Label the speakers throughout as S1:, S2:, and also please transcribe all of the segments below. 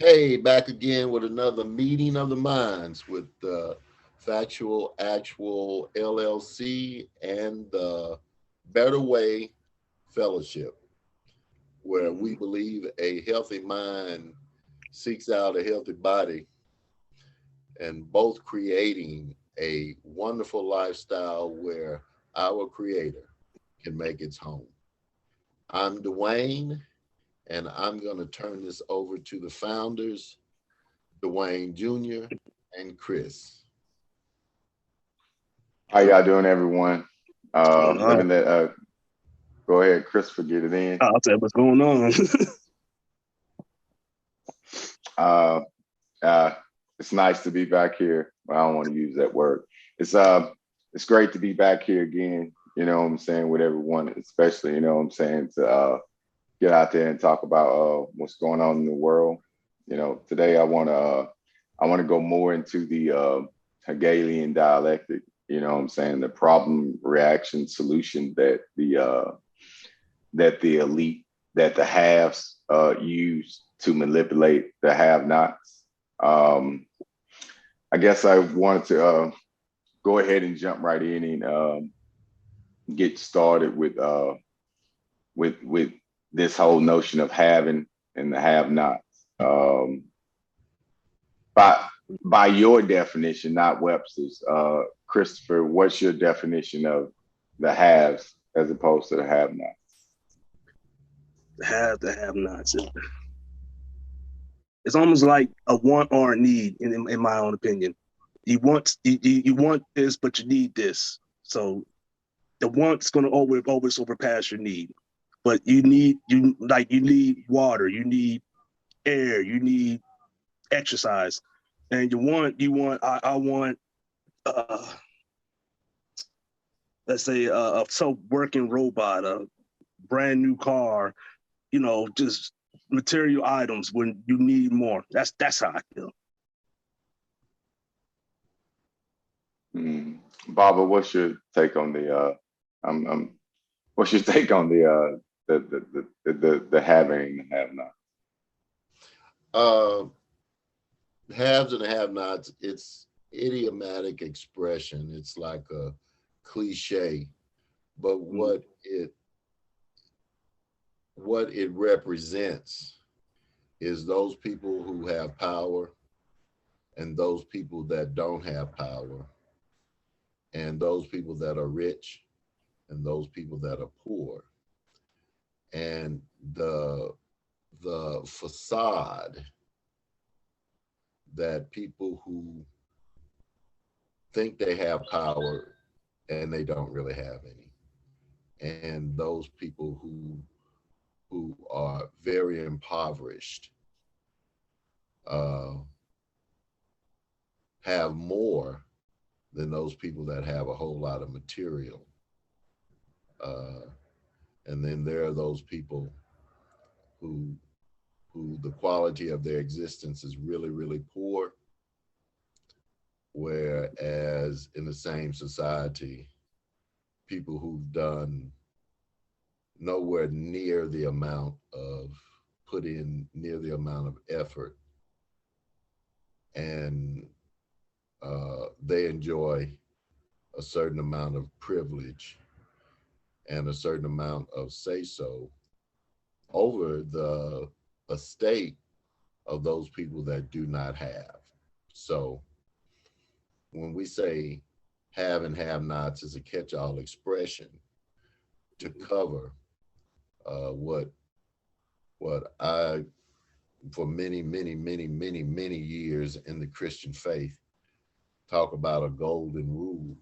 S1: Hey, back again with another meeting of the minds with the Factual Actual LLC and the Better Way Fellowship, where we
S2: Mhm.
S1: believe a healthy mind seeks out a healthy body and both creating a wonderful lifestyle where our Creator can make its home. I'm Dwayne, and I'm going to turn this over to the founders, Dwayne Jr. and Chris.
S3: How y'all doing, everyone?
S2: What's going
S3: Let
S2: on?
S3: me let go ahead, Christopher, get it in.
S2: I'll tell you what's going on.
S3: Uh, uh, it's nice to be back here. I don't want to use that word. It's uh, it's great to be back here again. You know what I'm saying, with everyone, especially you know what I'm saying to get out there and talk about what's going on in the world. You know, today I want to go more into the Hegelian dialectic. You know what I'm saying, the problem, reaction, solution that the elite, that the haves use to manipulate the have-nots. Um, I guess I wanted to go ahead and jump right in and get started with this whole notion of having and the have-nots. Um, by by your definition, not Webster's, Christopher, what's your definition of the haves as opposed to the have-nots?
S2: The have nots. It's almost like a want or a need, in my own opinion. You want this, but you need this. So the want's going to always overpass your need. But you need water, you need air, you need exercise, and I want let's say a self working robot, a brand new car, just material items when you need more. That's how I feel.
S3: Mm. Baba, what's your take on what's your take on the having and have not?
S1: Uh, Haves and have nots, it's idiomatic expression. It's like a cliche, but
S2: Mm.
S1: what it represents is those people who have power and those people that don't have power and those people that are rich and those people that are poor. And the facade that people who think they have power and they don't really have any, and those people who are very impoverished uh, have more than those people that have a whole lot of material. Uh, and then there are those people who the quality of their existence is really really poor, whereas in the same society, people who've done nowhere near the amount of put in near the amount of effort, and they enjoy a certain amount of privilege and a certain amount of say so over the estate of those people that do not have. So when we say have and have nots is a catch all expression to cover what I, for many, many, many, many, many years in the Christian faith, talk about a golden rule.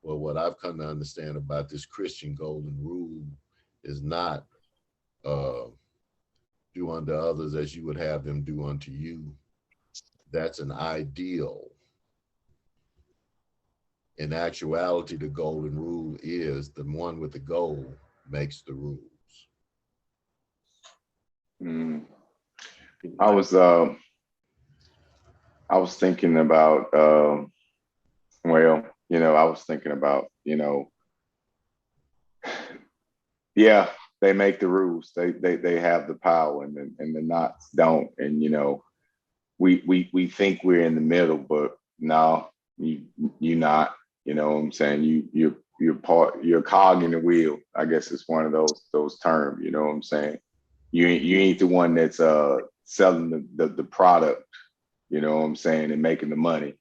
S1: Well, what I've come to understand about this Christian golden rule is not uh, do unto others as you would have them do unto you. That's an ideal. In actuality, the golden rule is the one with the goal makes the rules.
S3: Mm. I
S2: Like,
S3: was uh, I was thinking about well, I was thinking about yeah, they make the rules. They have the power, and the knots don't. And we think we're in the middle, but no, you not. You know what I'm saying? You're a cog in the wheel. I guess it's one of those terms. You know what I'm saying? You ain't the one that's selling the product. You know what I'm saying, and making the money.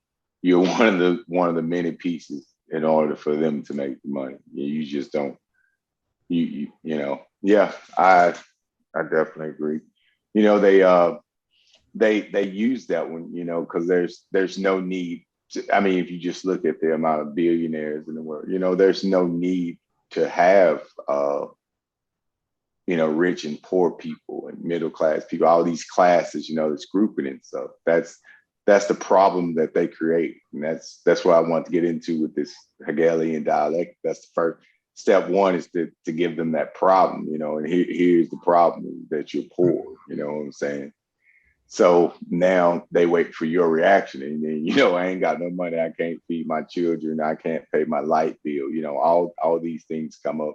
S3: You're one of the many pieces in order for them to make the money. You just don't. Yeah. I definitely agree. They use that one, because there's no need I mean, if you just look at the amount of billionaires in the world, there's no need to have rich and poor people and middle class people, all these classes, this grouping and stuff. That's the problem that they create. And that's what I want to get into with this Hegelian dialect. That's the first step. One is to give them that problem, and here's the problem, that you're poor, you know what I'm saying? So now they wait for your reaction. And then, I ain't got no money. I can't feed my children. I can't pay my light bill. All these things come up.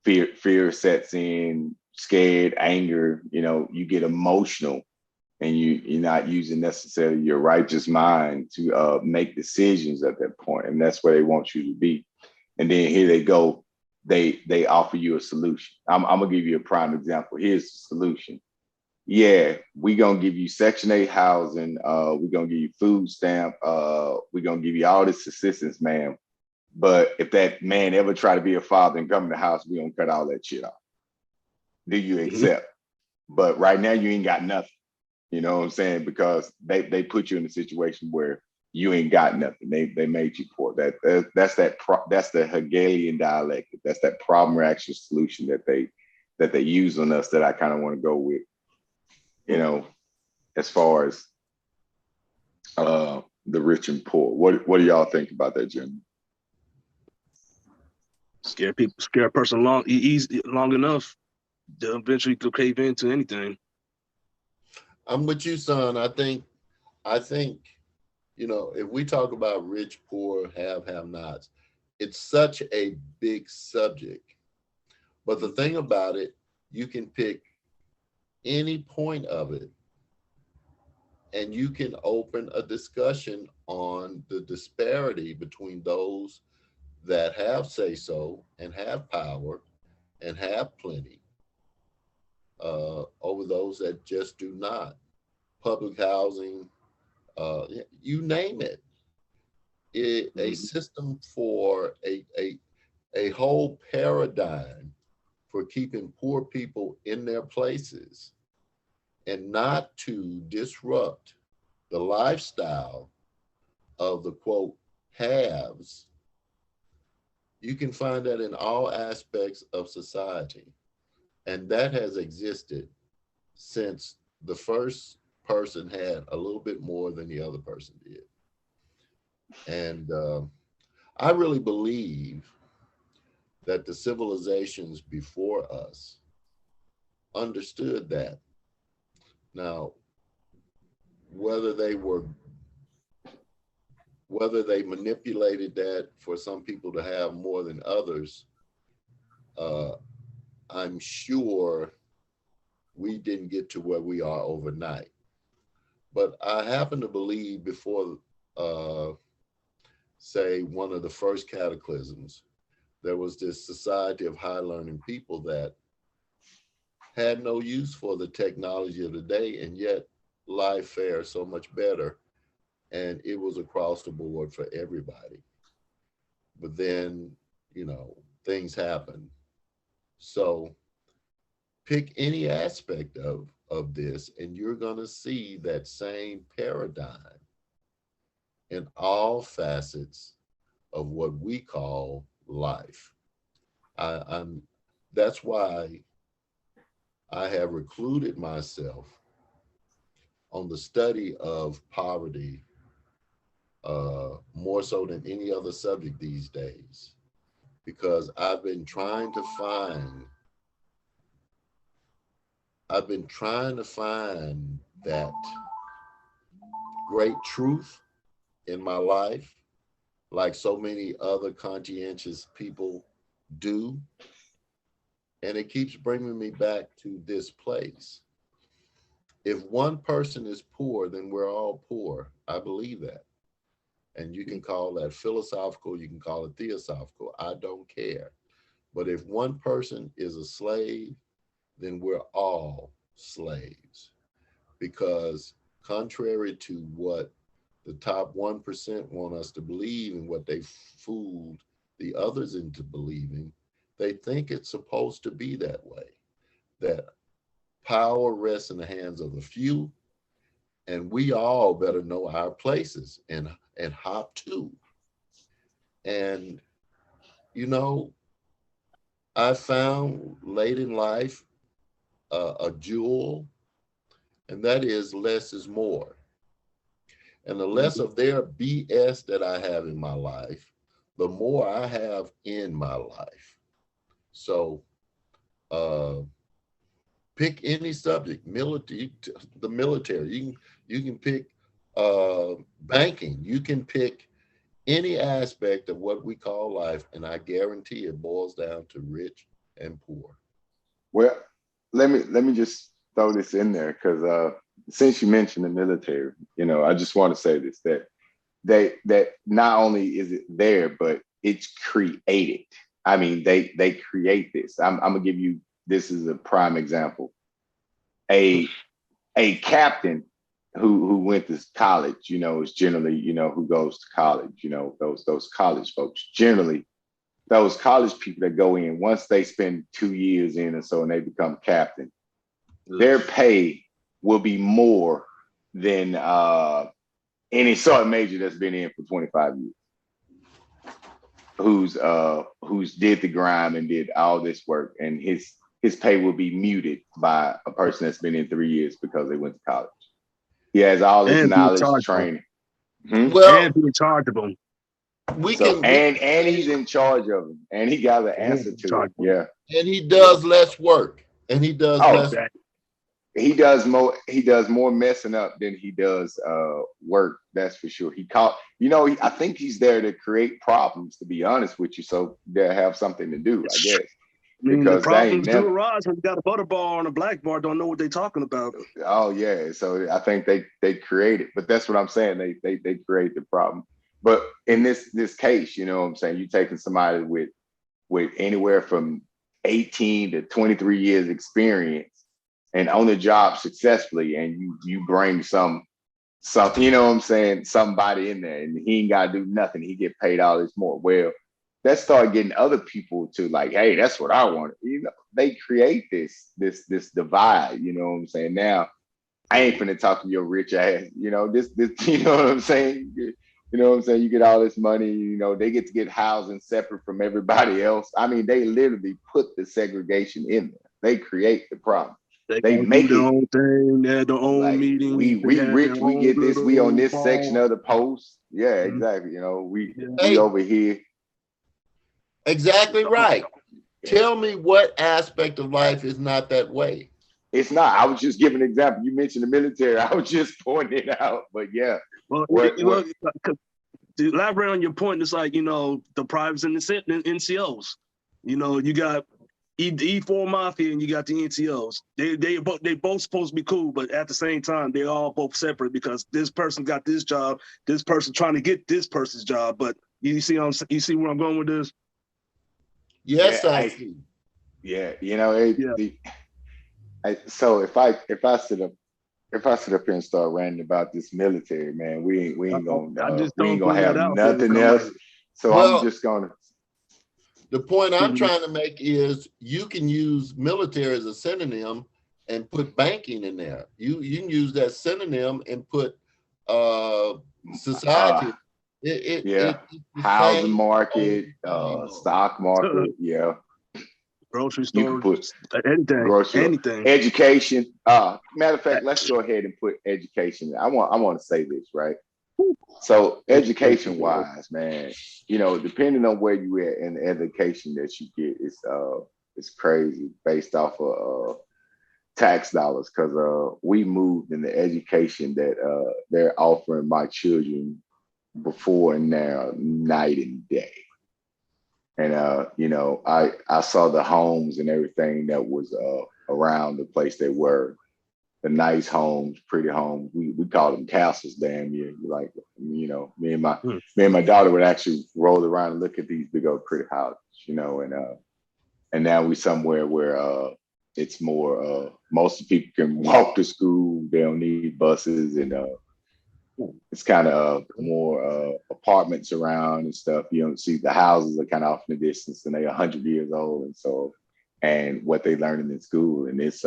S3: Fear sets in, scared, anger, you get emotional, and you're not using necessarily your righteous mind to make decisions at that point. And that's where they want you to be. And then here they go. They offer you a solution. I'm gonna give you a prime example. Here's the solution. Yeah, we're gonna give you Section 8 housing, we're gonna give you food stamp, we're gonna give you all this assistance, ma'am. But if that man ever try to be a father and come in the house, we're gonna cut all that shit off. Do you accept? But right now you ain't got nothing. You know what I'm saying? Because they put you in a situation where you ain't got nothing. They made you poor. That's the Hegelian dialect. That's that problem reaction solution that they use on us, that I kind of want to go with. As far as the rich and poor. What do y'all think about that, Jim?
S2: Scare a person long enough, they'll eventually cave into anything.
S1: I'm with you, son. I think, if we talk about rich, poor, have nots, it's such a big subject. But the thing about it, you can pick any point of it, and you can open a discussion on the disparity between those that have say so and have power and have plenty over those that just do not. Public housing, you name it. A system for a whole paradigm for keeping poor people in their places and not to disrupt the lifestyle of the quote haves. You can find that in all aspects of society. And that has existed since the first person had a little bit more than the other person did. And I really believe that the civilizations before us understood that. Now, whether they manipulated that for some people to have more than others, I'm sure we didn't get to where we are overnight. But I happen to believe before, say, one of the first cataclysms, there was this society of high learning people that had no use for the technology of the day, and yet life fared so much better. And it was across the board for everybody. But then, things happen. So pick any aspect of this, and you're going to see that same paradigm in all facets of what we call life. That's why I have recluded myself on the study of poverty more so than any other subject these days, because I've been trying to find that great truth in my life, like so many other conscientious people do. And it keeps bringing me back to this place. If one person is poor, then we're all poor. I believe that. And you can call that philosophical, you can call it theosophical. I don't care. But if one person is a slave, then we're all slaves. Because contrary to what the top 1% want us to believe and what they fooled the others into believing, they think it's supposed to be that way, that power rests in the hands of the few, and we all better know our places and hop to. And you know, I found late in life a jewel, and that is less is more. And the less of their BS that I have in my life, the more I have in my life. So uh, pick any subject, military, the military. You can pick banking. You can pick any aspect of what we call life, and I guarantee it boils down to rich and poor.
S3: Well, let me just throw this in there because since you mentioned the military, I just want to say this that that not only is it there, but it's created. I mean, they create this. I'm gonna give you this is a prime example. A a captain who went to college, is generally, who goes to college, those college folks. Generally, those college people that go in, once they spend 2 years in or so and they become captain, their pay will be more than any sergeant major that's been in for 25 years, who's did the grime and did all this work, and his pay will be muted by a person that's been in 3 years because they went to college. He has all this
S2: And be
S3: knowledge,
S2: chargeable.
S3: training. Hmm?
S1: Well,
S2: And be chargeable.
S1: we
S3: So
S1: can,
S3: and he's in charge of them, and he got the
S2: And
S3: answer
S2: be
S3: to it.
S2: chargeable.
S3: Yeah.
S1: and he does less work, and he does
S3: Oh,
S1: less.
S2: Exactly.
S3: he does more. He does more messing up than he does work. That's for sure. I think he's there to create problems. To be honest with you, so they have something to do, I guess,
S2: I mean, the
S3: because they ain't
S2: problems do
S3: never.
S2: arise when you got a butter bar and a black bar, don't know what they're talking about.
S3: Oh yeah, so I think they create it, but that's what I'm saying. They create the problem. But in this case, what I'm saying, you taking somebody with anywhere from 18 to 23 years experience and on the job successfully, and you bring something, what I'm saying, somebody in there, and he ain't got to do nothing. He get paid all this more. Well, that start getting other people to like, hey, that's what I want. They create this divide. You know what I'm saying? Now, I ain't finna talk to your rich ass. This. You know what I'm saying? You know what I'm saying? You get all this money. They get to get housing separate from everybody else. I mean, they literally put the segregation in there. They create the problem.
S2: They
S3: They
S2: gonna do
S3: make
S2: their
S3: it
S2: own thing. They had their own
S3: like we
S2: meetings. They
S3: we
S2: had their
S3: rich, we
S2: own
S3: get this, we on
S2: little
S3: this section
S2: ball.
S3: of the post. Yeah,
S2: Mhm.
S3: exactly. We
S2: Yeah.
S3: we
S1: Hey,
S3: over here.
S1: exactly right.
S3: Yeah.
S1: Tell me what aspect of life is not that way.
S3: It's not. I was just giving an example. You mentioned the military. I was just pointing it out. But yeah,
S2: Well,
S3: what
S2: to elaborate on your point, it's like, the privates and the NCOs. You got E4 Mafia and you got the NCOs. They both supposed to be cool, but at the same time, they're all both separate because this person got this job, this person trying to get this person's job. But you see where I'm going with this?
S1: Yes,
S3: yeah,
S1: I
S3: I
S1: see.
S3: yeah,
S2: Yeah.
S3: so if I sit up here and start ranting about this military, man, we ain't gonna
S2: I just
S3: we ain't
S2: don't
S3: gonna
S2: put that
S3: have
S2: out there
S3: nothing
S2: because I'm
S3: else.
S2: like,
S3: So I'm
S1: Well,
S3: just gonna
S1: the point I'm
S2: mhm.
S1: trying to make is you can use military as a synonym and put banking in there. You can use that synonym and put uh,
S3: uh
S1: society.
S3: yeah,
S1: It's the
S3: housing
S1: same old,
S3: market,
S1: same old.
S3: stock market, yeah.
S2: Grocery
S3: You can
S2: store,
S3: put
S2: anything,
S3: grocery,
S2: anything.
S3: education. Matter of fact, let's go ahead and put education. I want to say this, right? So
S2: Education.
S3: education wise, man, depending on where you at and the education that you get, it's crazy based off of tax dollars because we moved in the education that they're offering my children before and now, night and day. And you know, I saw the homes and everything that was around the place they were. The nice homes, pretty homes. We call them castles, damn near. Like, you know,
S2: Hmm.
S3: me and my daughter would actually roll around and look at these big old pretty houses, you know, and now we somewhere where it's more most of the people can walk to school, they don't need buses, and it's kind of more apartments around and stuff. You don't see the houses are kind of off in the distance, and they're 100 years old, and so and what they learning in school. And it's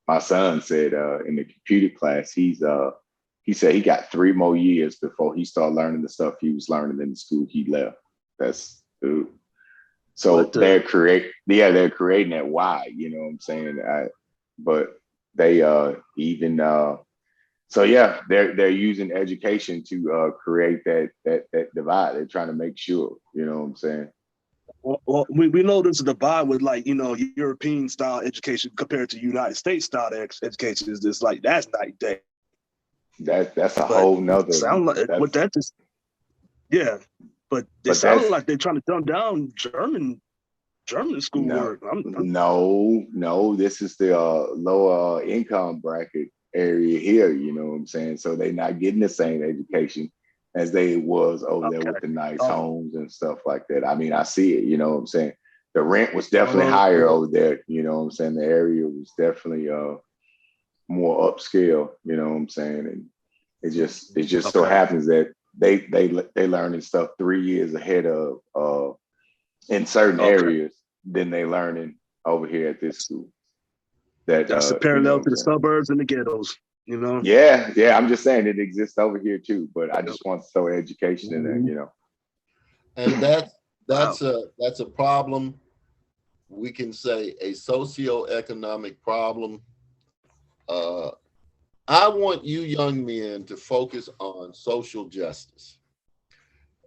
S3: my son said in the computer class, he said he got 3 more years before he started learning the stuff he was learning in the school he left. That's so
S2: What the?
S3: they're creating that why, you know what I'm saying? But they even so yeah, they're using education to create that divide. They're trying to make sure, you know what I'm saying?
S2: Well, we know there's a divide with, like, you know, European style education compared to United States style education. Is just like that's night and day.
S3: That's a
S2: But
S3: whole
S2: it
S3: nother
S2: sound like what
S3: that's
S2: that just yeah. But it
S3: but
S2: sounds
S3: that's
S2: like they're trying to dumb down German
S3: no
S2: schoolwork.
S3: no, this is the lower income bracket area here, you know what I'm saying? So they're not getting the same education as they was over there
S2: Okay.
S3: with the nice
S2: Oh,
S3: homes and stuff like that. I mean, I see it, you know what I'm saying? The rent was definitely
S2: oh,
S3: higher
S2: okay.
S3: over there, you know what I'm saying? The area was definitely more upscale, you know what I'm saying? And it just so
S2: Okay.
S3: happens that they learning stuff 3 years ahead of in certain
S2: Okay.
S3: areas than they learning over here at this school. That
S2: That's the
S3: you know what
S2: parallel
S3: I'm
S2: to the
S3: saying?
S2: suburbs and the ghettos. You know.
S3: Yeah. I'm just saying it exists over here too, but I
S2: Yep.
S3: just want to throw education in there,
S2: Mhm.
S3: you know.
S1: And
S2: Wow.
S1: that's a problem. We can say a socioeconomic problem. Uh, I want you young men to focus on social justice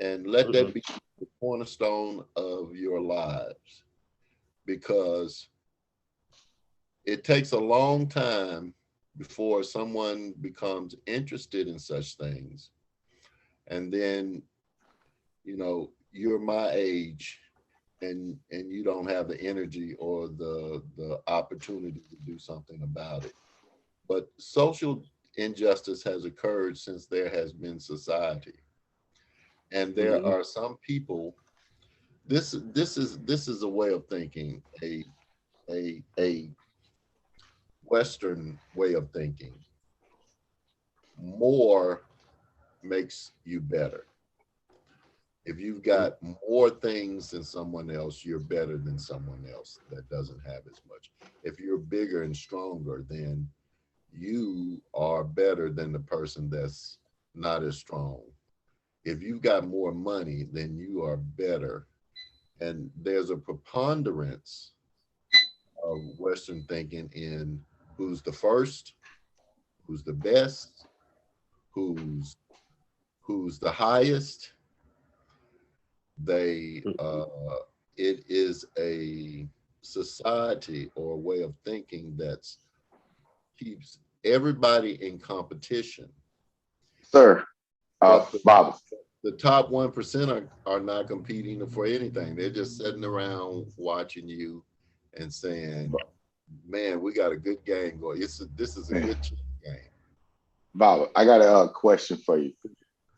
S1: and let
S2: Hmm.
S1: that be the cornerstone of your lives, because it takes a long time before someone becomes interested in such things. And then, you know, you're my age and you don't have the energy or the opportunity to do something about it. But social injustice has occurred since there has been society. And there
S2: Hmm.
S1: are some people, this is a way of thinking, a Western way of thinking. More makes you better. If you've got more things than someone else, you're better than someone else that doesn't have as much. If you're bigger and stronger, then you are better than the person that's not as strong. If you've got more money, then you are better. And there's a preponderance of Western thinking in who's the first, who's the best, who's who's the highest. They it is a society or a way of thinking that keeps everybody in competition.
S3: Sir,
S1: But
S3: Bob,
S1: the top 1% are not competing for anything. They're just sitting around watching you and saying, man, we got a good game going. This is a good game.
S3: Bob, I got a question for you.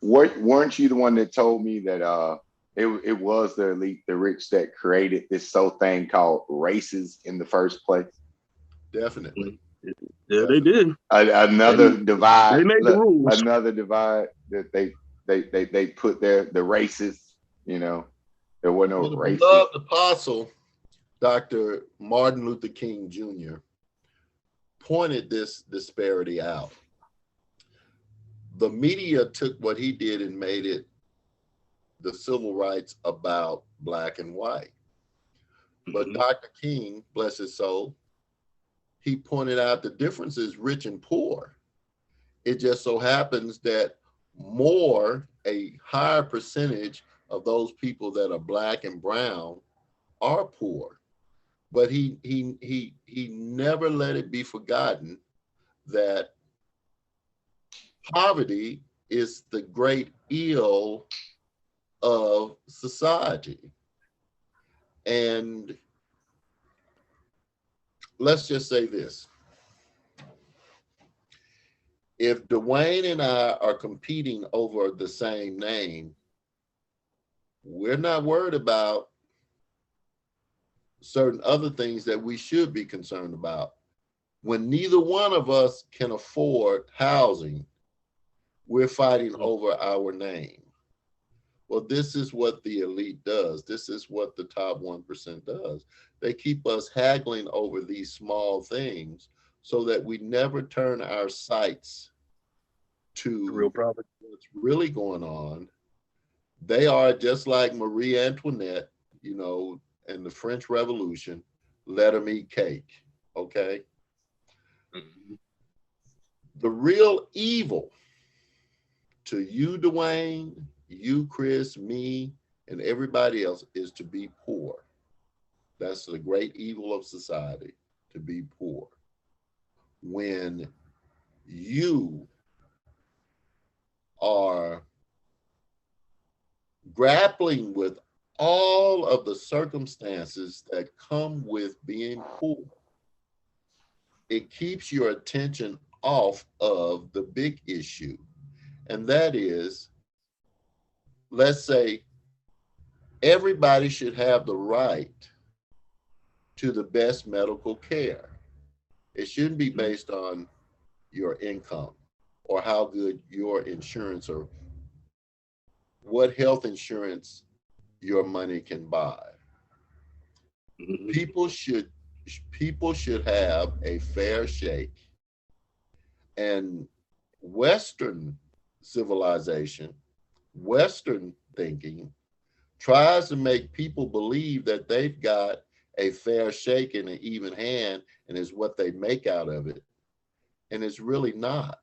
S3: Weren't you the one that told me that it was the elite, the rich that created this so thing called races in the first place?
S1: Definitely.
S2: Yeah, they
S1: Definitely.
S2: did. They
S3: Another
S2: they
S3: divide,
S2: made the
S3: look,
S2: rules.
S3: another divide that they put the races, you know, there were no
S1: Well, the
S3: races.
S1: beloved apostle, Dr. Martin Luther King Jr., pointed this disparity out. The media took what he did and made it the civil rights about black and white. But
S2: Hmm.
S1: Dr. King, bless his soul, he pointed out the difference is rich and poor. It just so happens that a higher percentage of those people that are black and brown are poor. But he never let it be forgotten that poverty is the great ill of society. And let's just say this. If Dwayne and I are competing over the same name, we're not worried about certain other things that we should be concerned about. When neither one of us can afford housing, we're fighting over our name. Well, this is what the elite does. This is what the top 1% does. They keep us haggling over these small things so that we never turn our sights to
S2: real profit.
S1: what's really going on. They are just like Marie Antoinette, you know, in the French Revolution, let them eat cake, okay?
S2: Mm-hmm.
S1: The real evil to you, Dwayne, you, Chris, me, and everybody else is to be poor. That's the great evil of society, to be poor. When you are grappling with all of the circumstances that come with being poor, it keeps your attention off of the big issue. And that is, let's say everybody should have the right to the best medical care. It shouldn't be based on your income or how good your insurance or what health insurance your money can buy.
S2: Mm-hmm.
S1: People should have a fair shake. And Western civilization, Western thinking tries to make people believe that they've got a fair shake and an even hand and is what they make out of it. And it's really not.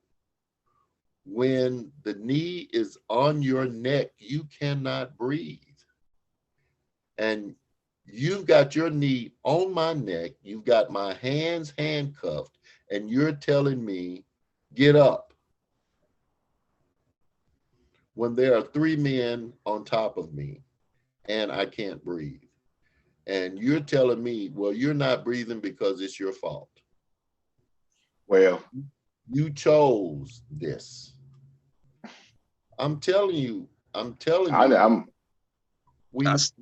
S1: When the knee is on your neck, you cannot breathe. And you've got your knee on my neck, you've got my hands handcuffed, and you're telling me, get up. When there are three men on top of me and I can't breathe. And you're telling me, well, you're not breathing because it's your fault.
S3: Well,
S1: You chose this. I'm telling you,
S3: I'm
S1: we
S2: That's,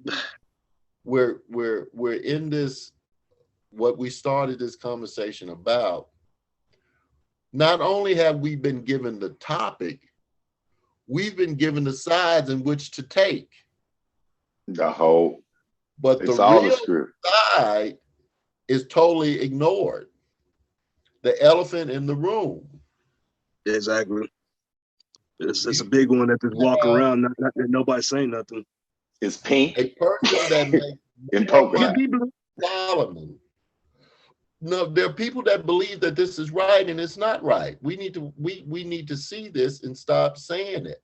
S1: we're in this, what we started this conversation about. Not only have we been given the topic, we've been given the sides in which to take.
S3: the whole.
S1: But the
S3: It's all a
S1: real
S3: script.
S1: side is totally ignored. The elephant in the room.
S2: exactly. It's a
S1: You
S2: big one that just walk
S1: have
S2: around, not nobody saying nothing.
S3: It's pink
S1: a person that makes
S3: in
S1: more
S3: polka
S2: Could
S3: dot.
S2: be blue.
S1: than Solomon. No, there are people that believe that this is right and it's not right. We need to see this and stop saying it.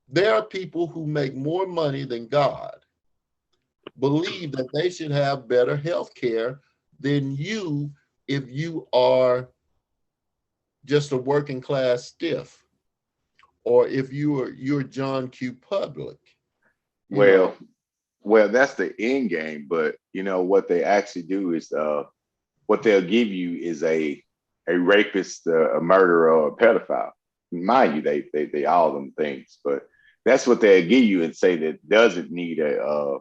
S1: There are people who make more money than God, believe that they should have better health care than you if you are just a working class stiff, or if you're John Q. Public. You know,
S3: Well, well, that's the end game. But you know what they actually do is what they'll give you is a rapist, a murderer, or a pedophile. Mind you, they all them things, but that's what they'll give you and say that doesn't need a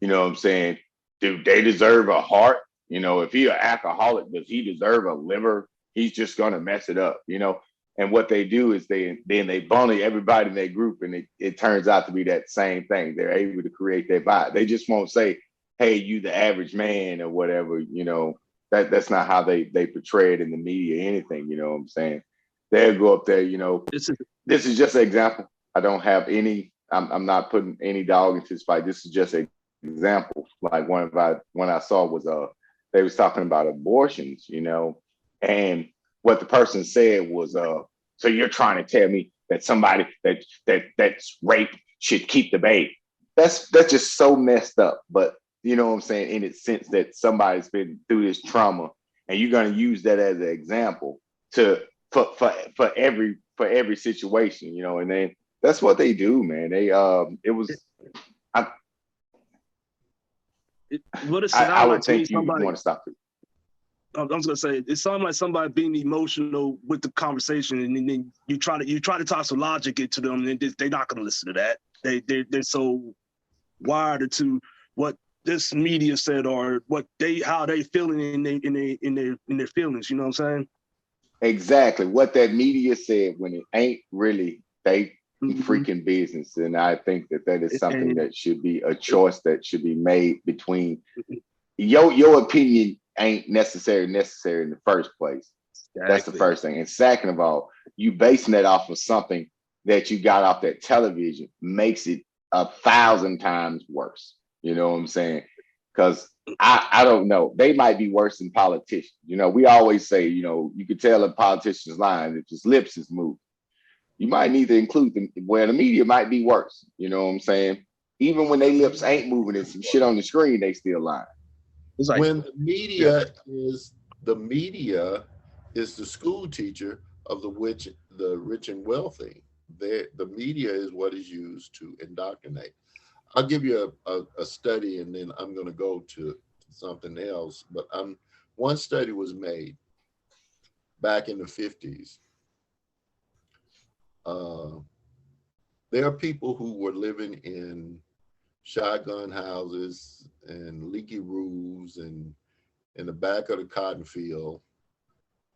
S3: you know what I'm saying? Do they deserve a heart? You know, if he an alcoholic, does he deserve a liver? He's just gonna mess it up, you know. And what they do is they bully everybody in their group, and it turns out to be that same thing. They're able to create their vibe. They just won't say, "Hey, you the average man" or whatever. You know, that's not how they portray it in the media. Anything, you know what I'm saying? They'll go up there. You know,
S2: This is
S3: this is just an example. I don't have any. I'm not putting any dog into this fight. This is just an example. Like one I saw was they was talking about abortions, you know, and what the person said was so you're trying to tell me that somebody that's raped should keep the baby. That's just so messed up. But you know what I'm saying, in its sense that somebody's been through this trauma and you're gonna use that as an example to for every situation, you know, and then that's what they do, man. They it was I,
S2: What it
S3: I
S2: sounds like
S3: would
S2: to me,
S3: think you
S2: somebody.
S3: want to stop it.
S2: I was gonna say it sounds like somebody being emotional with the conversation, and then you try to talk some logic into them, and they're not gonna listen to that. They're so wired to what this media said or how they feeling in their feelings. You know what I'm saying?
S3: Exactly what that media said when it ain't really they
S2: Mm-hmm.
S3: freaking business. And I think that is something
S2: And
S3: that should be a choice that should be made between your opinion ain't necessary in the first place. That's the
S2: exactly.
S3: first thing. And second of all, you basing it off of something that you got off that television makes it 1,000 times worse. You know what I'm saying? Because I don't know. They might be worse than politicians. You know, we always say, you know, you can tell a politician's lying if his lips is moving. You might need to include them where the media might be worse. You know what I'm saying? Even when they lips ain't moving and some shit on the screen, they still lying.
S2: It's like,
S1: When
S2: yeah.
S1: the media is the school teacher of the rich and wealthy. The media is what is used to indoctrinate. I'll give you a study, and then I'm going to go to something else. But one study was made back in the 50s. There are people who were living in shotgun houses and leaky roofs and in the back of the cotton field,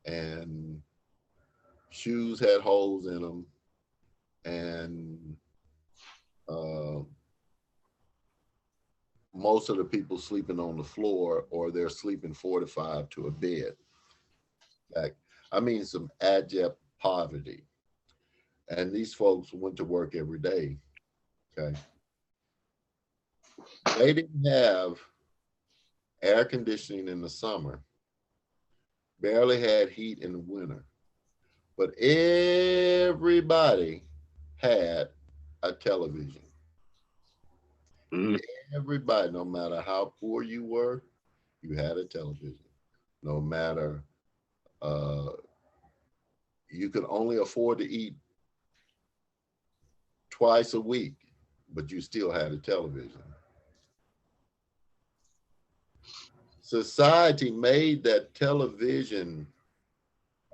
S1: and shoes had holes in them, and uh, most of the people sleeping on the floor, or they're sleeping 4 to 5 to a bed. Like, I mean, some abject poverty. And these folks went to work every day. Okay. They didn't have air conditioning in the summer, barely had heat in the winter, but everybody had a television.
S2: Mm-hmm.
S1: Everybody, no matter how poor you were, you had a television. No matter, uh, you could only afford to eat twice a week, but you still had a television. Society made that television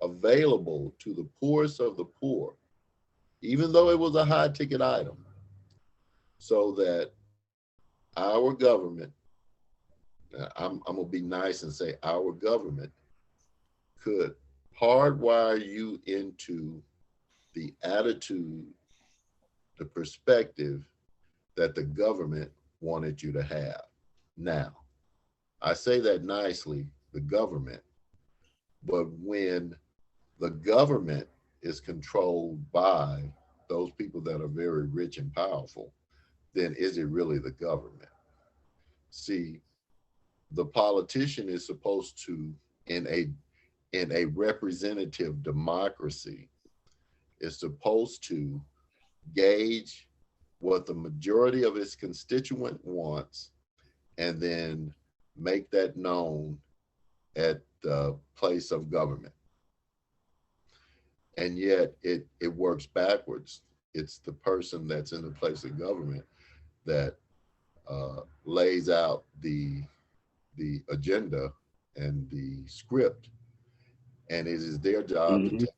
S1: available to the poorest of the poor, even though it was a high ticket item, so that our government, I'm going to be nice and say our government, could hardwire you into the attitude, the perspective that the government wanted you to have. Now, I say that nicely, the government, but when the government is controlled by those people that are very rich and powerful, then is it really the government? See, the politician is supposed to, in a representative democracy, is supposed to gauge what the majority of its constituent wants and then make that known at the place of government. And yet it works backwards. It's the person that's in the place of government that lays out the agenda and the script, and it is their job to
S2: Mm-hmm.
S1: take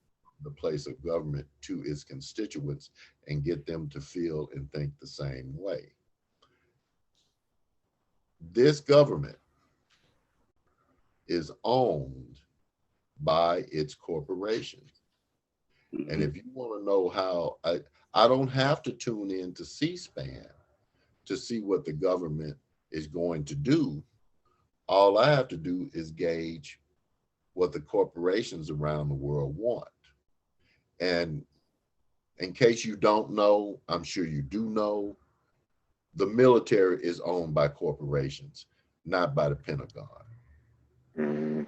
S1: the place of government to its constituents and get them to feel and think the same way. This government is owned by its corporations. And
S2: Mm-hmm.
S1: if you want to know how, I don't have to tune in to C-SPAN to see what the government is going to do. All I have to do is gauge what the corporations around the world want. And in case you don't know, I'm sure you do know, the military is owned by corporations, not by the Pentagon.
S3: Mm.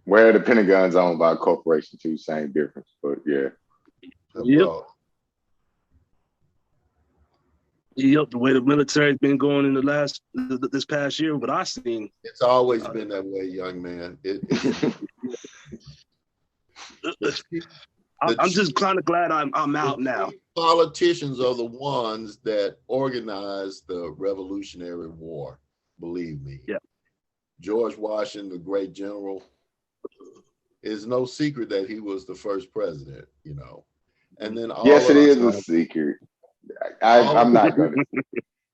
S3: Where the Pentagon's owned by a corporation too, same difference. But yeah.
S2: Yep.
S1: Well,
S2: Yep. The way the military's been going in this past year, what I've seen.
S1: it's always
S2: Uh,
S1: been that way, young man. It's the chief, the
S2: I'm
S1: chief,
S2: just kind of glad I'm
S1: the
S2: out now.
S1: chief politicians are the ones that organized the Revolutionary War. believe me.
S2: Yeah.
S1: George Washington, the great general, is no secret that he was the first president, you know. And then
S3: Yes,
S1: all
S3: it
S1: of
S3: is
S1: the
S3: a secret.
S1: all
S3: I'm
S1: of
S3: not gonna.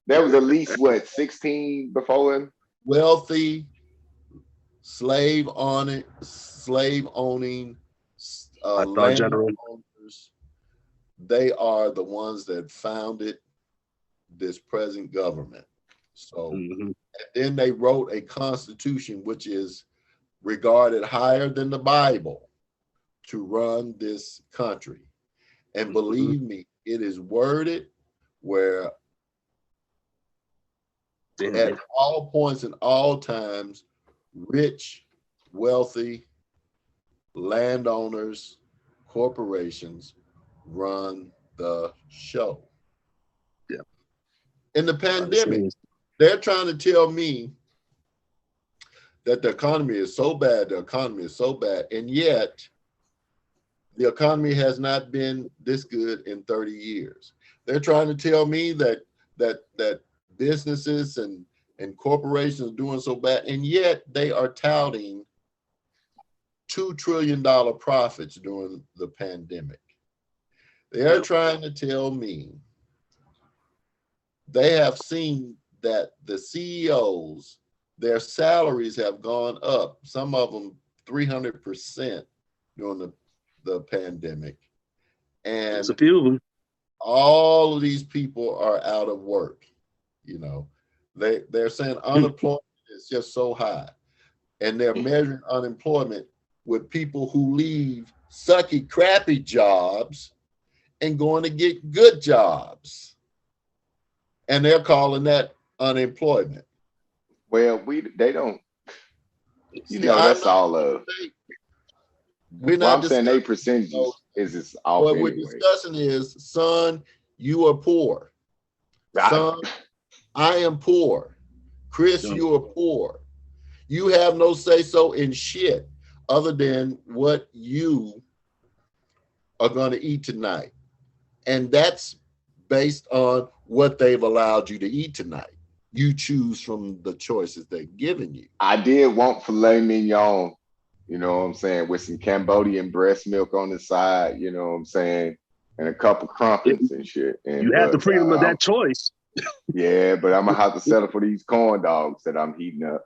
S3: There was at least what 16 before him.
S1: wealthy slave owning
S2: I thought General.
S1: landowners, they are the ones that founded this present government. So
S2: Mm-hmm.
S1: and then they wrote a constitution which is regarded higher than the Bible to run this country. And believe me, it is worded where at all points and all times, rich, wealthy landowners, corporations run the show.
S2: Yeah.
S1: In the pandemic, they're trying to tell me that the economy is so bad, and yet the economy has not been this good in 30 years. They're trying to tell me that businesses and corporations are doing so bad, and yet they are touting $2 trillion profits during the pandemic. They're trying to tell me they have seen that the CEOs, their salaries have gone up, some of them 300% during the pandemic. And
S2: there's a few of them.
S1: all of these people are out of work. You know, they're saying unemployment is just so high. And they're measuring unemployment with people who leave sucky, crappy jobs and going to get good jobs. And they're calling that unemployment.
S3: Well, they don't. That's all of.
S1: We're
S3: Well,
S1: not
S3: I'm saying they
S1: discussing
S3: percentages is off
S1: what we're
S3: anyway.
S1: discussing is, son, you are poor. Son, I am poor. Chris, you are poor. You have no say so in shit other than what you are going to eat tonight. And that's based on what they've allowed you to eat tonight. You choose from the choices they've given you.
S3: I did want filet mignon, you know what I'm saying, with some Cambodian breast milk on the side, you know what I'm saying, and a couple crumpets and shit. And
S2: you have the freedom of that choice.
S3: Yeah, but I'm gonna have to settle for these corn dogs that I'm heating up.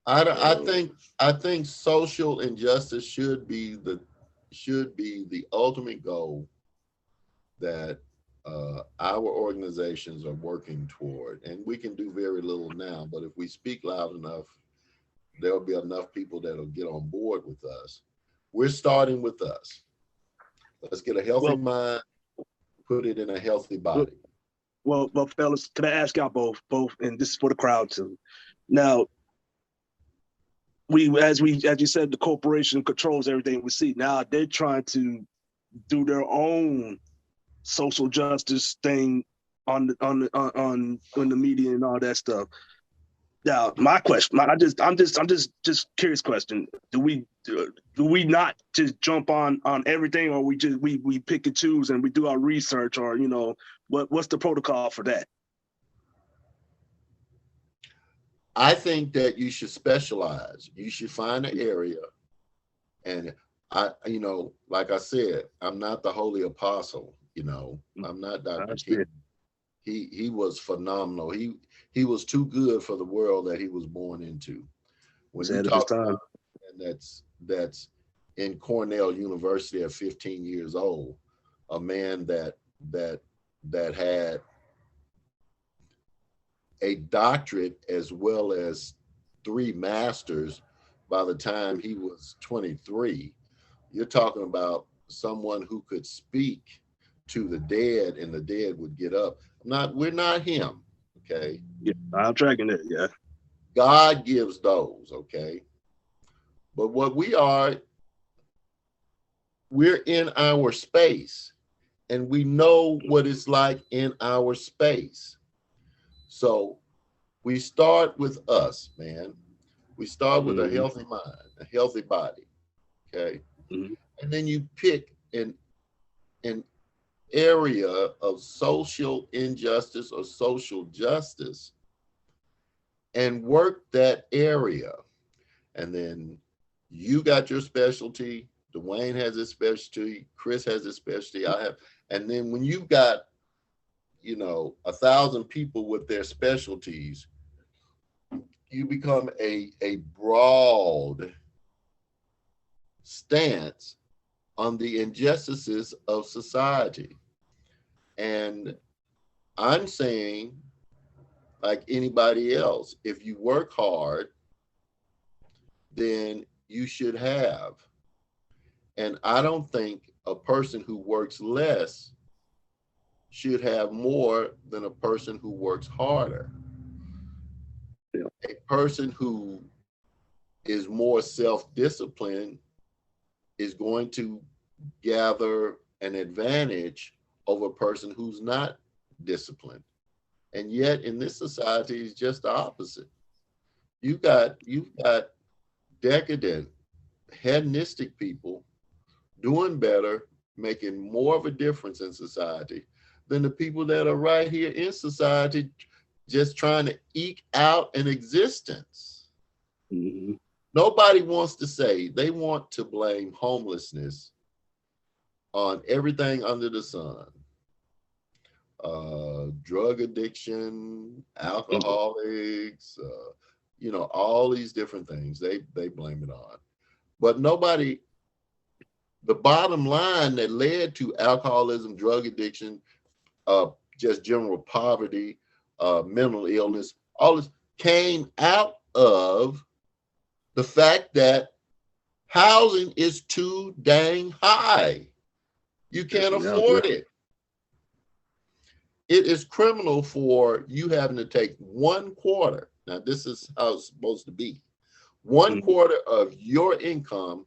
S1: I think social injustice should be the ultimate goal that our organizations are working toward, and we can do very little now. But if we speak loud enough, there'll be enough people that'll get on board with us. We're starting with us. Let's get a healthy mind, put it in a healthy body.
S2: Well, fellas, can I ask y'all both, and this is for the crowd too. Now, as you said, the corporation controls everything we see. Now they're trying to do their own social justice thing on the media and all that stuff. Now, my question, I'm just curious question. Do we not just jump on everything, or we pick and choose and we do our research, or what's the protocol for that?
S1: I think that you should specialize. You should find an area, and like I said, I'm not the holy apostle. I'm not Dr. King. He was phenomenal. He was too good for the world that he was born into. When you talk about, and that's in Cornell University at 15 years old, a man that had a doctorate as well as 3 masters by the time he was 23. You're talking about someone who could speak to the dead and the dead would get up. We're not him, okay?
S2: Yeah, I'm tracking it, yeah.
S1: God gives those, okay? But what we're in our space, and we know what it's like in our space. So we start with us, man. We start with a healthy mind, a healthy body, okay? And then you pick and area of social injustice or social justice and work that area. And then you got your specialty, Dwayne has his specialty, Chris has his specialty, I have, and then when you've got, 1,000 people with their specialties, you become a broad stance on the injustices of society. And I'm saying, like anybody else, if you work hard, then you should have. And I don't think a person who works less should have more than a person who works harder.
S2: Yeah.
S1: A person who is more self-disciplined is going to gather an advantage over a person who's not disciplined. And yet in this society, it's just the opposite. You've got decadent, hedonistic people doing better, making more of a difference in society than the people that are right here in society just trying to eke out an existence.
S2: Mm-hmm.
S1: Nobody wants to say, they want to blame homelessness on everything under the sun. Drug addiction, alcoholics, all these different things they blame it on. But nobody, the bottom line that led to alcoholism, drug addiction, just general poverty, mental illness, all this came out of the fact that housing is too dang high. You can't afford it. It is criminal for you having to take 1/4. Now, this is how it's supposed to be. 1/4 of your income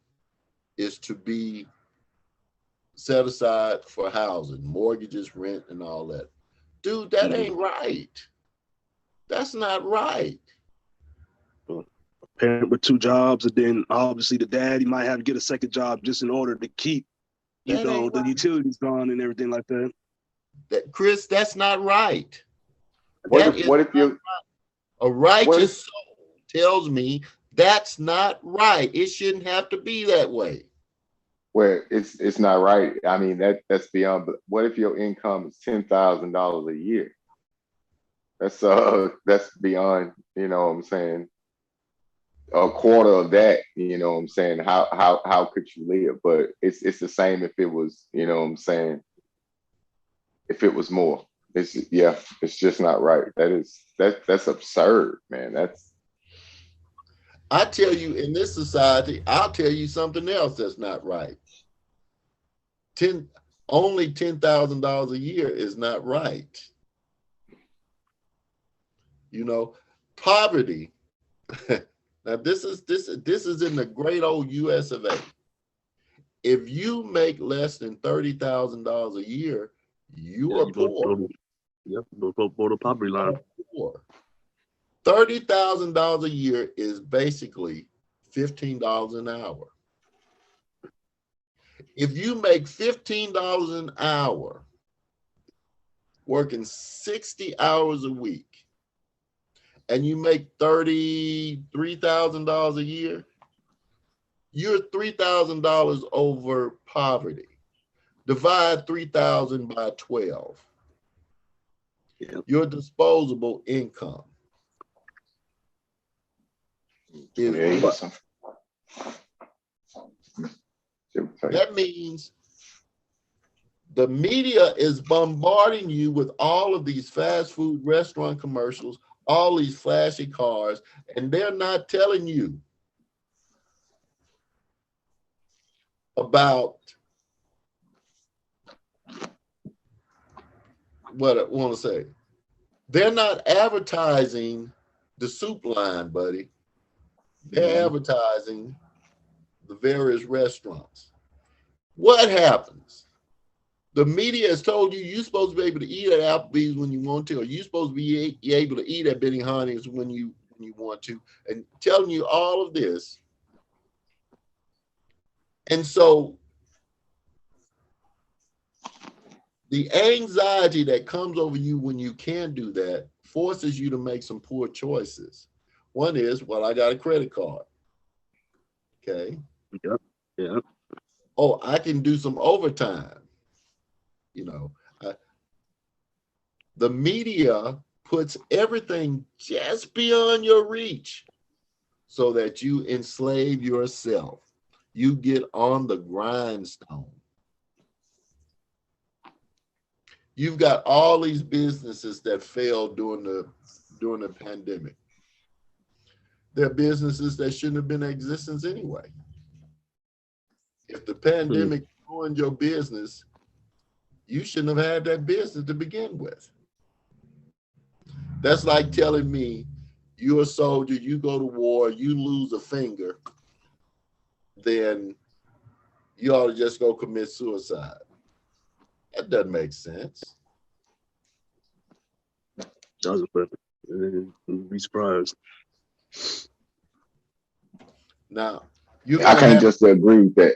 S1: is to be set aside for housing, mortgages, rent, and all that. Dude, that ain't right. That's not right.
S2: A parent with 2 jobs, and then obviously the dad, he might have to get a second job just in order to keep, the
S1: Right.
S2: utilities gone and everything like that.
S1: Chris, that's not right.
S3: What if you
S1: a righteous soul tells me that's not right. It shouldn't have to be that way.
S3: Well, it's not right. I mean, that's beyond. But what if your income is $10,000 a year? That's beyond. You know what I'm saying? A quarter of that. You know what I'm saying? How could you live? But it's the same if it was. You know what I'm saying? If it was more, it's just not right. That's absurd, man.
S1: I tell you, in this society, I'll tell you something else that's not right. Only $10,000 a year is not right. Poverty. Now this is in the great old US of A. If you make less than $30,000 a year, you are poor.
S2: Below the poverty line.
S1: $30,000 a year is basically $15 an hour. If you make $15 an hour, working 60 hours a week, and you make $33,000 a year, you're $3,000 over poverty. Divide 3,000 by 12. Yep. Your disposable income is what? That means the media is bombarding you with all of these fast food restaurant commercials, all these flashy cars, and they're not telling you about what I want to say. They're not advertising the soup line, buddy. They're advertising the various restaurants. What happens? The media has told you you're supposed to be able to eat at Applebee's when you want to, or you're supposed to be able to eat at Benihana's when you want to, and telling you all of this. And so The anxiety that comes over you when you can't do that forces you to make some poor choices. One is, well, I got a credit card. Okay.
S2: Yep. Yeah.
S1: Oh, I can do some overtime. You know, uh, the media puts everything just beyond your reach so that you enslave yourself. You get on the grindstone. You've got all these businesses that failed during the pandemic. They're businesses that shouldn't have been in existence anyway. If the pandemic ruined your business, you shouldn't have had that business to begin with. That's like telling me you're a soldier, you go to war, you lose a finger, then you ought to just go commit suicide. That doesn't make sense.
S2: Doesn't, but you'd be surprised.
S1: Now, you
S3: I
S1: can
S3: can't
S1: have
S3: just agree with that.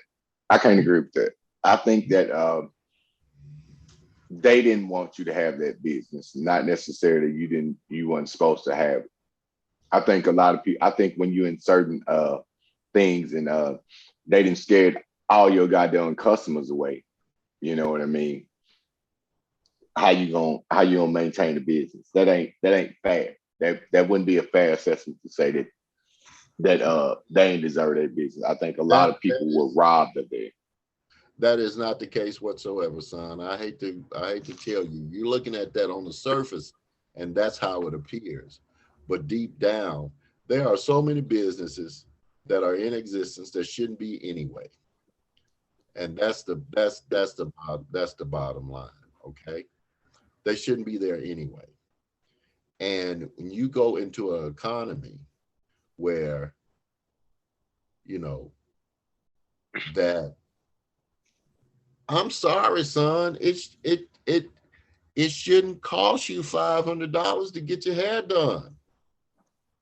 S3: I can't agree with that. I think that they didn't want you to have that business, not necessarily you weren't supposed to have it. I think a lot of people. I think when you're in certain things and they didn't scared all your goddamn customers away. You know what I mean? How you gonna maintain the business? That ain't fair. That wouldn't be a fair assessment to say that they ain't deserve their business. I think a lot
S1: that,
S3: of people were robbed of that.
S1: that is not the case whatsoever, son. I hate to tell you. You're looking at that on the surface, and that's how it appears. But deep down, there are so many businesses that are in existence that shouldn't be anyway. And that's the bottom line. Okay. They shouldn't be there anyway. And when you go into an economy where, you know, that I'm sorry, son, it shouldn't cost you $500 to get your hair done.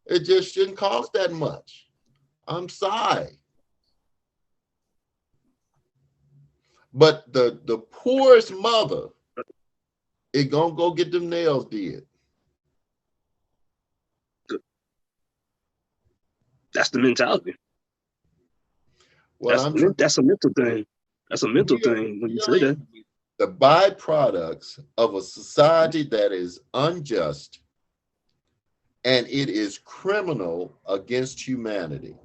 S1: It just shouldn't cost that much. I'm sorry. But the poorest mother is gonna go get them nails did.
S2: That's the mentality.
S1: What I'm trying,
S2: That's a mental thing. That's a mental
S1: we are
S2: thing when you say that.
S1: dealing with the byproducts of a society that is unjust and it is criminal against humanity.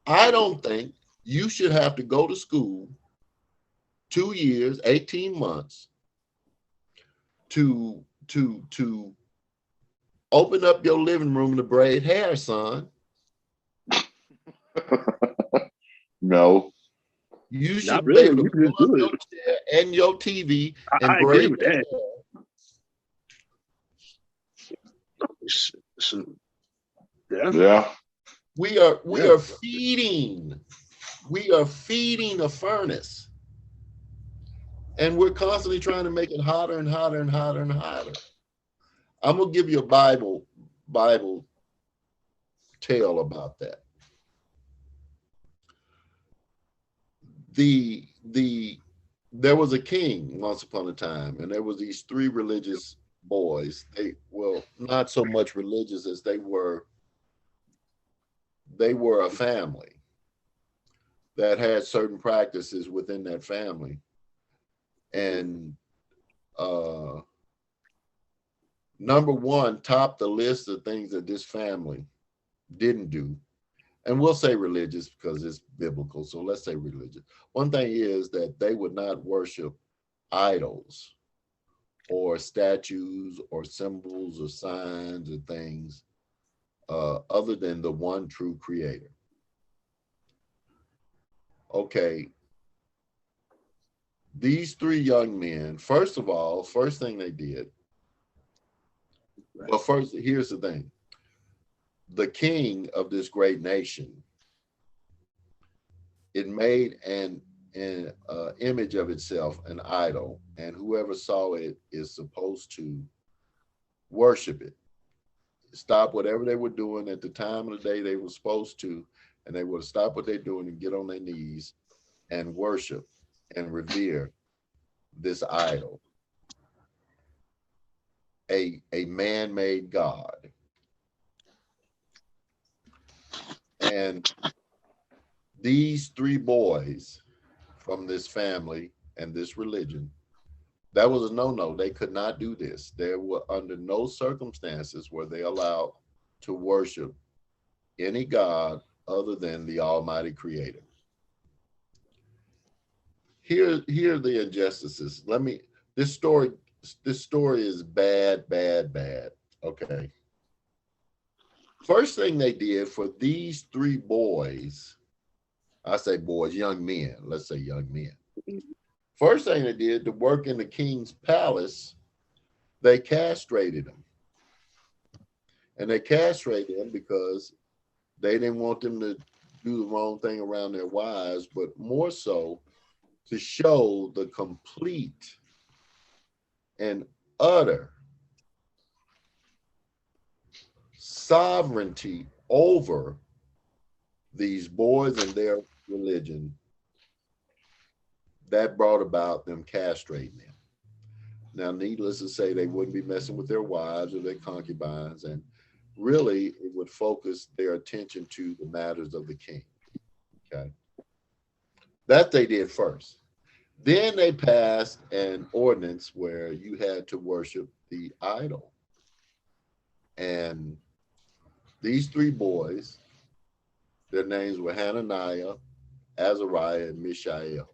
S1: I don't think you should have to go to school 2 years, 18 months to open up your living room to braid hair, son.
S3: No,
S1: You
S2: Not
S1: should be
S2: really.
S1: able to
S2: You can
S1: pull
S2: just
S1: up
S2: do
S1: your
S2: it.
S1: chair and your TV and
S2: I agree
S1: braid
S2: with
S1: that
S2: that.
S1: hair.
S2: Yeah.
S3: yeah,
S1: We
S2: Yeah.
S1: are feeding. We are feeding a furnace. And we're constantly trying to make it hotter and hotter and hotter and hotter. I'm gonna give you a Bible tale about that. The there was a king once upon a time, and there was these three religious boys. They well, not so much religious as they were a family that had certain practices within that family. And uh number one topped the list of things that this family didn't do. And we'll say religious because it's biblical. So let's say religious. One thing is that they would not worship idols or statues or symbols or signs or things other than the one true creator. Okay, these three young men, first of all, first thing they did, well, first, here's the thing: the king of this great nation, it made an image of itself, an idol, and whoever saw it is supposed to worship it. Stop whatever they were doing at the time of the day they were supposed to, and they would stop what they're doing and get on their knees and worship and revere this idol, a man-made god. And these three boys from this family and this religion, that was a no-no. They could not do this. There were under no circumstances were they allowed to worship any god other than the Almighty Creator. Here are the injustices. This story this story is bad, bad, bad. Okay. First thing they did for these three boys, I say boys, young men, let's say young men. First thing they did to work in the king's palace, they castrated them. And they castrated them because they didn't want them to do the wrong thing around their wives, but more so to show the complete and utter sovereignty over these boys and their religion that brought about them castrating them. Now, needless to say, they wouldn't be messing with their wives or their concubines, and really it would focus their attention to the matters of the king. Okay. That they did first. Then they passed an ordinance where you had to worship the idol. And these three boys, their names were Hananiah, Azariah, and Mishael.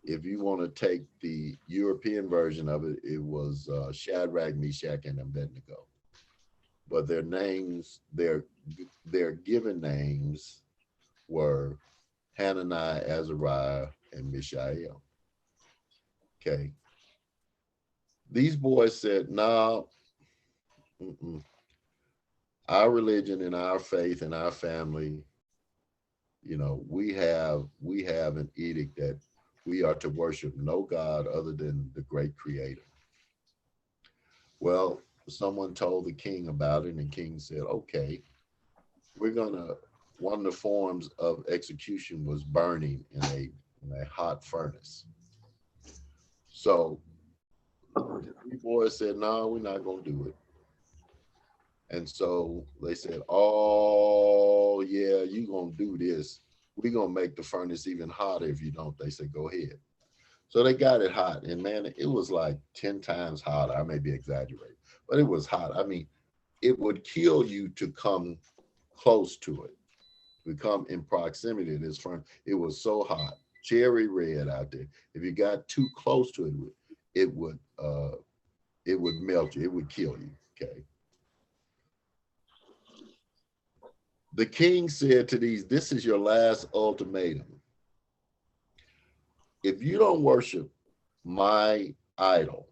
S1: If you want to take the European version of it, it was Shadrach, Meshach, and Abednego. But their names, their given names were Hananiah, Azariah, and Mishael. Okay. These boys said, no, our religion and our faith and our family, you know, we have an edict that we are to worship no God other than the great creator. Well, someone told the king about it, and the king said, okay, one of the forms of execution was burning in a hot furnace. So the three boys said, no, we're not going to do it. And so they said, oh, yeah, you're going to do this. We're going to make the furnace even hotter if you don't. They said, go ahead. So they got it hot. And man, it was like 10 times hotter. I may be exaggerating, but it was hot. I mean, it would kill you to come close to it, to come in proximity to this furnace. It was so hot, cherry red out there. If you got too close to it, it would melt you. It would kill you. Okay. The king said to these, this is your last ultimatum. If you don't worship my idol,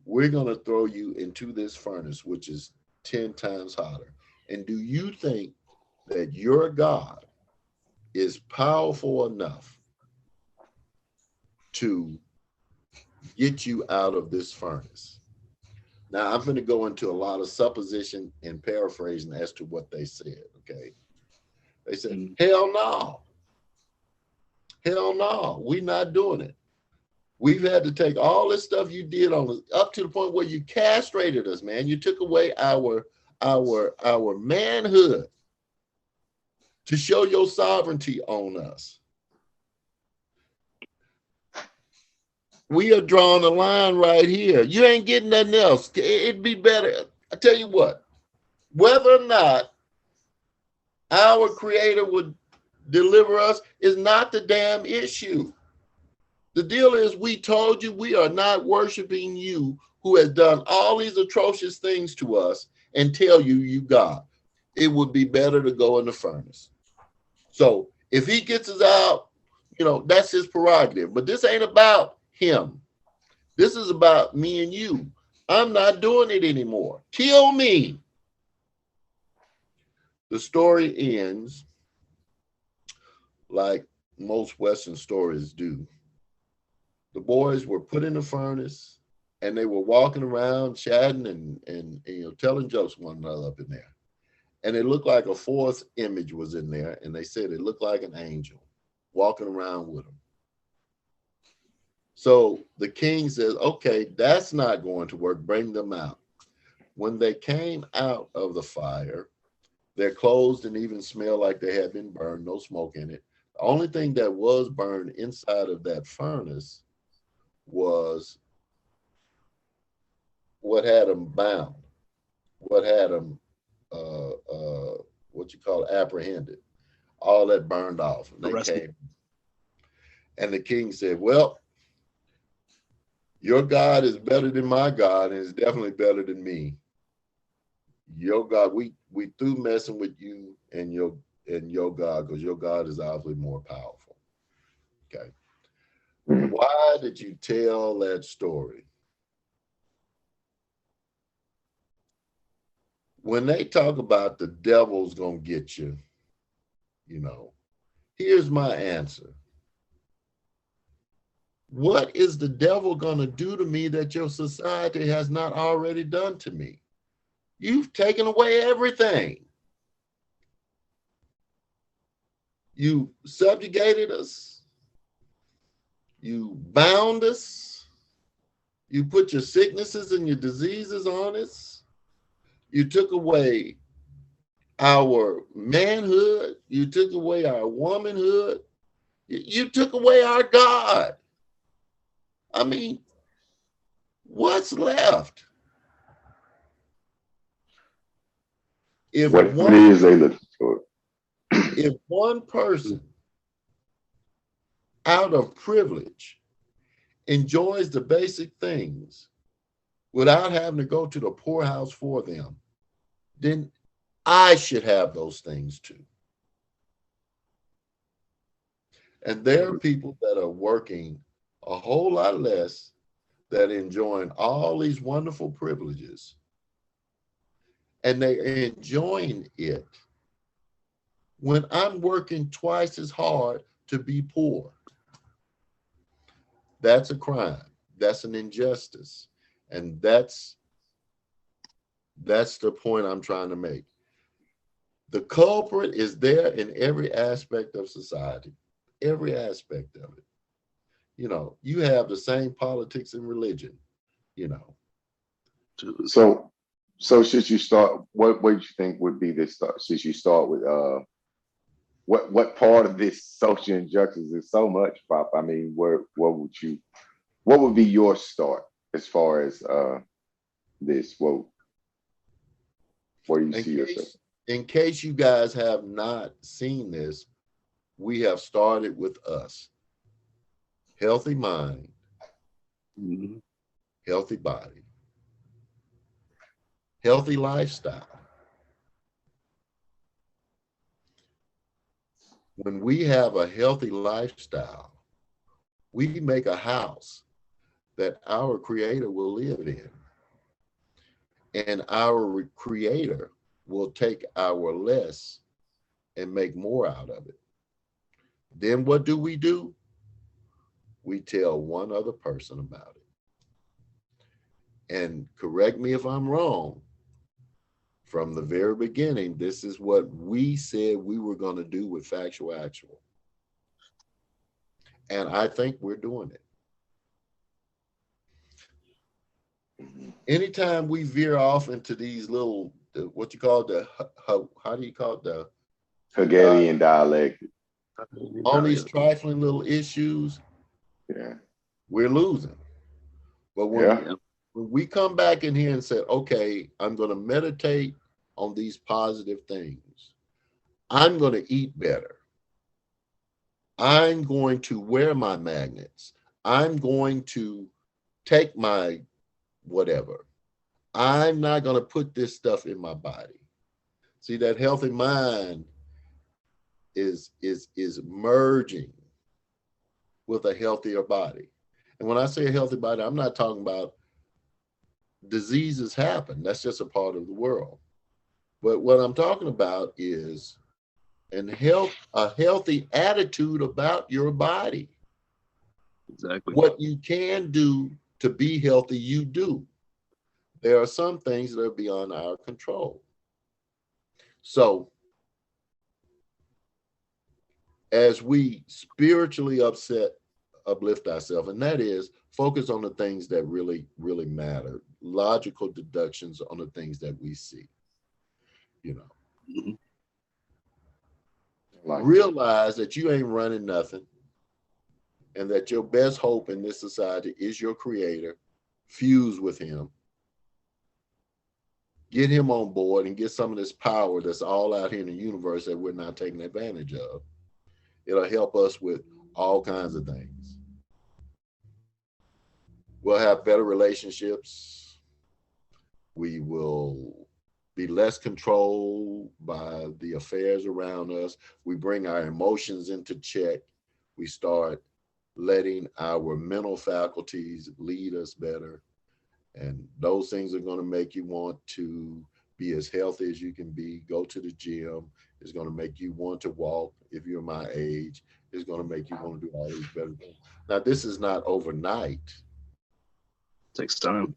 S1: we're going to throw you into this furnace, which is 10 times hotter. And do you think that your God is powerful enough to get you out of this furnace? Now, I'm going to go into a lot of supposition and paraphrasing as to what they said, okay? They said, hell no. Hell no, we're not doing it. We've had to take all this stuff you did on us up to the point where you castrated us, man. You took away our manhood to show your sovereignty on us. We are drawing a line right here. You ain't getting nothing else. It'd be better. I tell you what, whether or not our creator would deliver us is not the damn issue. The deal is we told you we are not worshiping you who has done all these atrocious things to us and tell you God. It would be better to go in the furnace. So if he gets us out, you know, that's his prerogative. But this ain't about him. This is about me and you. I'm not doing it anymore. Kill me. The story ends like most Western stories do. The boys were put in the furnace and they were walking around chatting and you know, telling jokes one another up in there. And it looked like a fourth image was in there, and they said it looked like an angel walking around with them. So the king says, okay, that's not going to work. Bring them out. When they came out of the fire, their clothes didn't even smell like they had been burned, no smoke in it. The only thing that was burned inside of that furnace was what had them bound, what had them, what you call it, apprehended. All that burned off. And they
S2: Arrested.
S1: came. And the king said, well, your God is better than my God, and is definitely better than me. Your God, we through messing with you and your God, because your God is obviously more powerful. Okay.
S3: Mm.
S1: Why did you tell that story? When they talk about the devil's gonna get you, you know, here's my answer. What is the devil gonna do to me that your society has not already done to me? You've taken away everything. You subjugated us. You bound us. You put your sicknesses and your diseases on us. You took away our manhood. You took away our womanhood. You took away our God. I mean, what's left? If
S3: What
S1: one
S3: is they looking for?
S1: if one person out of privilege enjoys the basic things without having to go to the poorhouse for them, then I should have those things too. And there are people that are working a whole lot less, that are enjoying all these wonderful privileges, and they're enjoying it when I'm working twice as hard to be poor. That's a crime. That's an injustice. And that's the point I'm trying to make. The culprit is there in every aspect of society, every aspect of it. You know, you have the same politics and religion, you know.
S3: So, so should you start? What do you think would be this start? Should you start with what part of this social injustice is so much, Pop? I mean, what would be your start as far as this? Where you
S1: In
S3: see yourself?
S1: case you guys have not seen this, we have started with us. Healthy mind,
S2: Mhm.
S1: healthy body, healthy lifestyle. When we have a healthy lifestyle, we make a house that our creator will live in, and our creator will take our less and make more out of it. Then what do? We tell one other person about it. And correct me if I'm wrong, from the very beginning, this is what we said we were going to do with Factual Actual. And I think we're doing it. Anytime we veer off into these little, what you call the, how do you call it? Uh,
S3: Hegelian dialect.
S1: on these trifling little issues,
S3: Yeah,
S1: we're losing. But
S3: yeah.
S2: Yeah.
S1: when we come back in here and say, okay, I'm going to meditate on these positive things, I'm going to eat better. I'm going to wear my magnets. I'm going to take my whatever. I'm not going to put this stuff in my body. See, that healthy mind is merging with a healthier body. And when I say a healthy body, I'm not talking about diseases happen. That's just a part of the world. But what I'm talking about is a healthy attitude about your body.
S2: Exactly.
S1: What you can do to be healthy, you do. There are some things that are beyond our control. So as we spiritually upset, uplift ourselves, and that is focus on the things that really, really matter. Logical deductions on the things that we see. You know,
S2: Mhm.
S3: Like
S1: realize that you ain't running nothing, and that your best hope in this society is your creator. Fuse with him, get him on board, and get some of this power that's all out here in the universe that we're not taking advantage of. It'll help us with all kinds of things. We'll have better relationships. We will be less controlled by the affairs around us. We bring our emotions into check. We start letting our mental faculties lead us better. And those things are going to make you want to be as healthy as you can be, go to the gym. It's going to make you want to walk if you're my age. It's going to make you want to do all these better things. Now, this is not overnight,
S2: Takes time.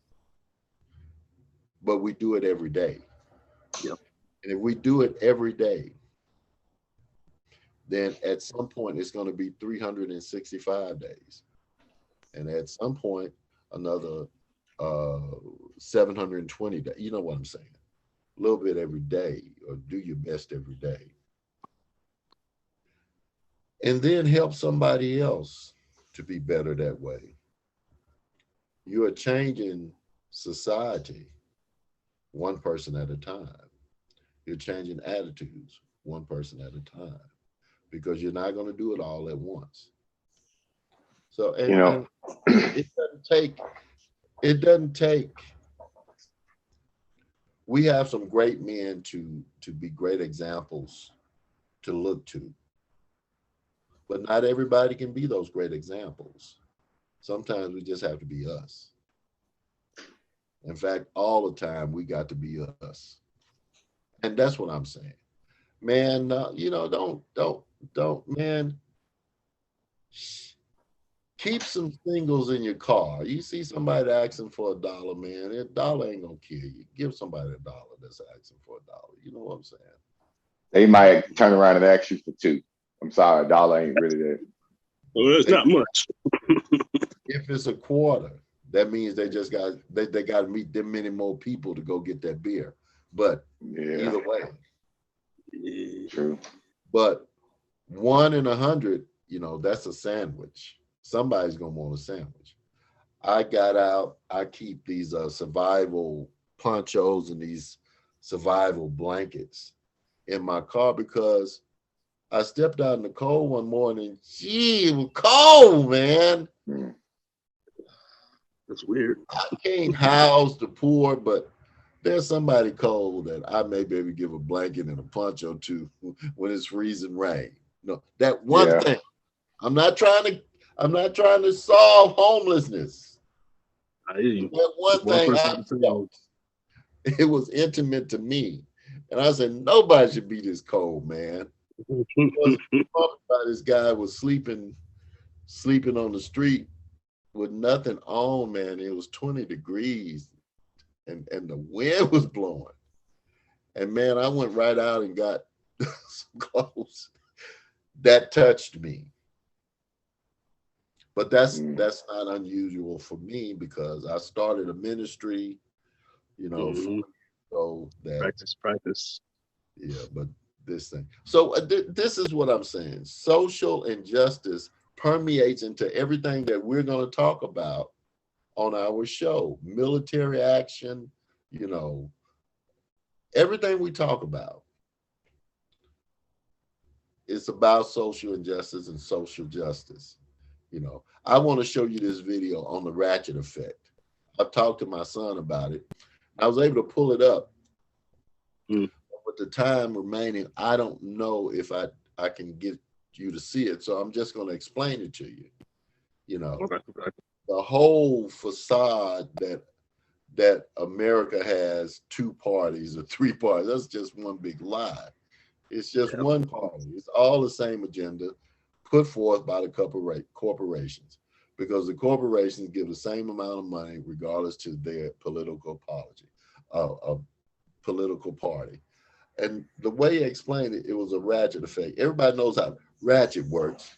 S1: but we do it every day.
S2: Yep.
S1: And if we do it every day, then at some point it's going to be 365 days. And at some point, another 720 days. You know what I'm saying? A little bit every day, or do your best every day. And then help somebody else to be better that way. You are changing society one person at a time. You're changing attitudes one person at a time because you're not going to do it all at once. So,
S3: you know,
S1: and it doesn't take, it doesn't take, we have some great men to be great examples to look to, but not everybody can be those great examples. Sometimes we just have to be us. In fact, all the time we got to be us. And that's what I'm saying. Man, man, keep some singles in your car. You see somebody asking for $1, man, a dollar ain't gonna kill you. Give somebody $1 that's asking for $1. You know what I'm saying?
S3: they might turn around and ask you for two. I'm sorry, a dollar ain't really that.
S2: Well, it's
S1: They,
S2: not much.
S1: if it's a quarter, that means they got to meet them many more people to go get that beer. But
S3: Yeah,
S1: either way,
S2: Yeah.
S3: true.
S1: but 1 in 100, that's a sandwich. Somebody's gonna want a sandwich. I got out. I keep these survival ponchos and these survival blankets in my car because I stepped out in the cold one morning. Gee, it was cold, man.
S3: Mm.
S2: That's weird.
S1: I can't house the poor, but there's somebody cold that I may be able to give a blanket and a poncho to when it's freezing rain. No, that one
S3: Yeah,
S1: thing. I'm not trying to. I'm not trying to solve homelessness.
S2: I hear you.
S1: That one
S2: Just one
S1: thing
S2: person
S1: I
S2: at a time.
S1: felt, it was intimate to me, and I said nobody should be this cold, man. Wasn't talking about this guy was sleeping on the street with nothing on, man. It was 20 degrees and the wind was blowing. And man, I went right out and got some clothes. That touched me. But
S3: mm.
S1: that's not unusual for me because I started a ministry, 4 years
S2: Mhm.
S1: ago that
S2: Practice.
S1: yeah, but this thing. So this is what I'm saying. Social injustice permeates into everything that we're going to talk about on our show. Military action, you know, everything we talk about is about social injustice and social justice. I want to show you this video on the ratchet effect. I've talked to my son about it. I was able to pull it up.
S2: Mm.
S1: With the time remaining, I don't know if I can get you to see it. So I'm just going to explain it to you. You know,
S2: Okay.
S1: the whole facade that America has two parties or three parties, that's just one big lie. It's just
S2: Yeah.
S1: one party. It's all the same agenda put forth by the corporations because the corporations give the same amount of money regardless to their political political party. And the way he explained it, it was a ratchet effect. Everybody knows how ratchet works.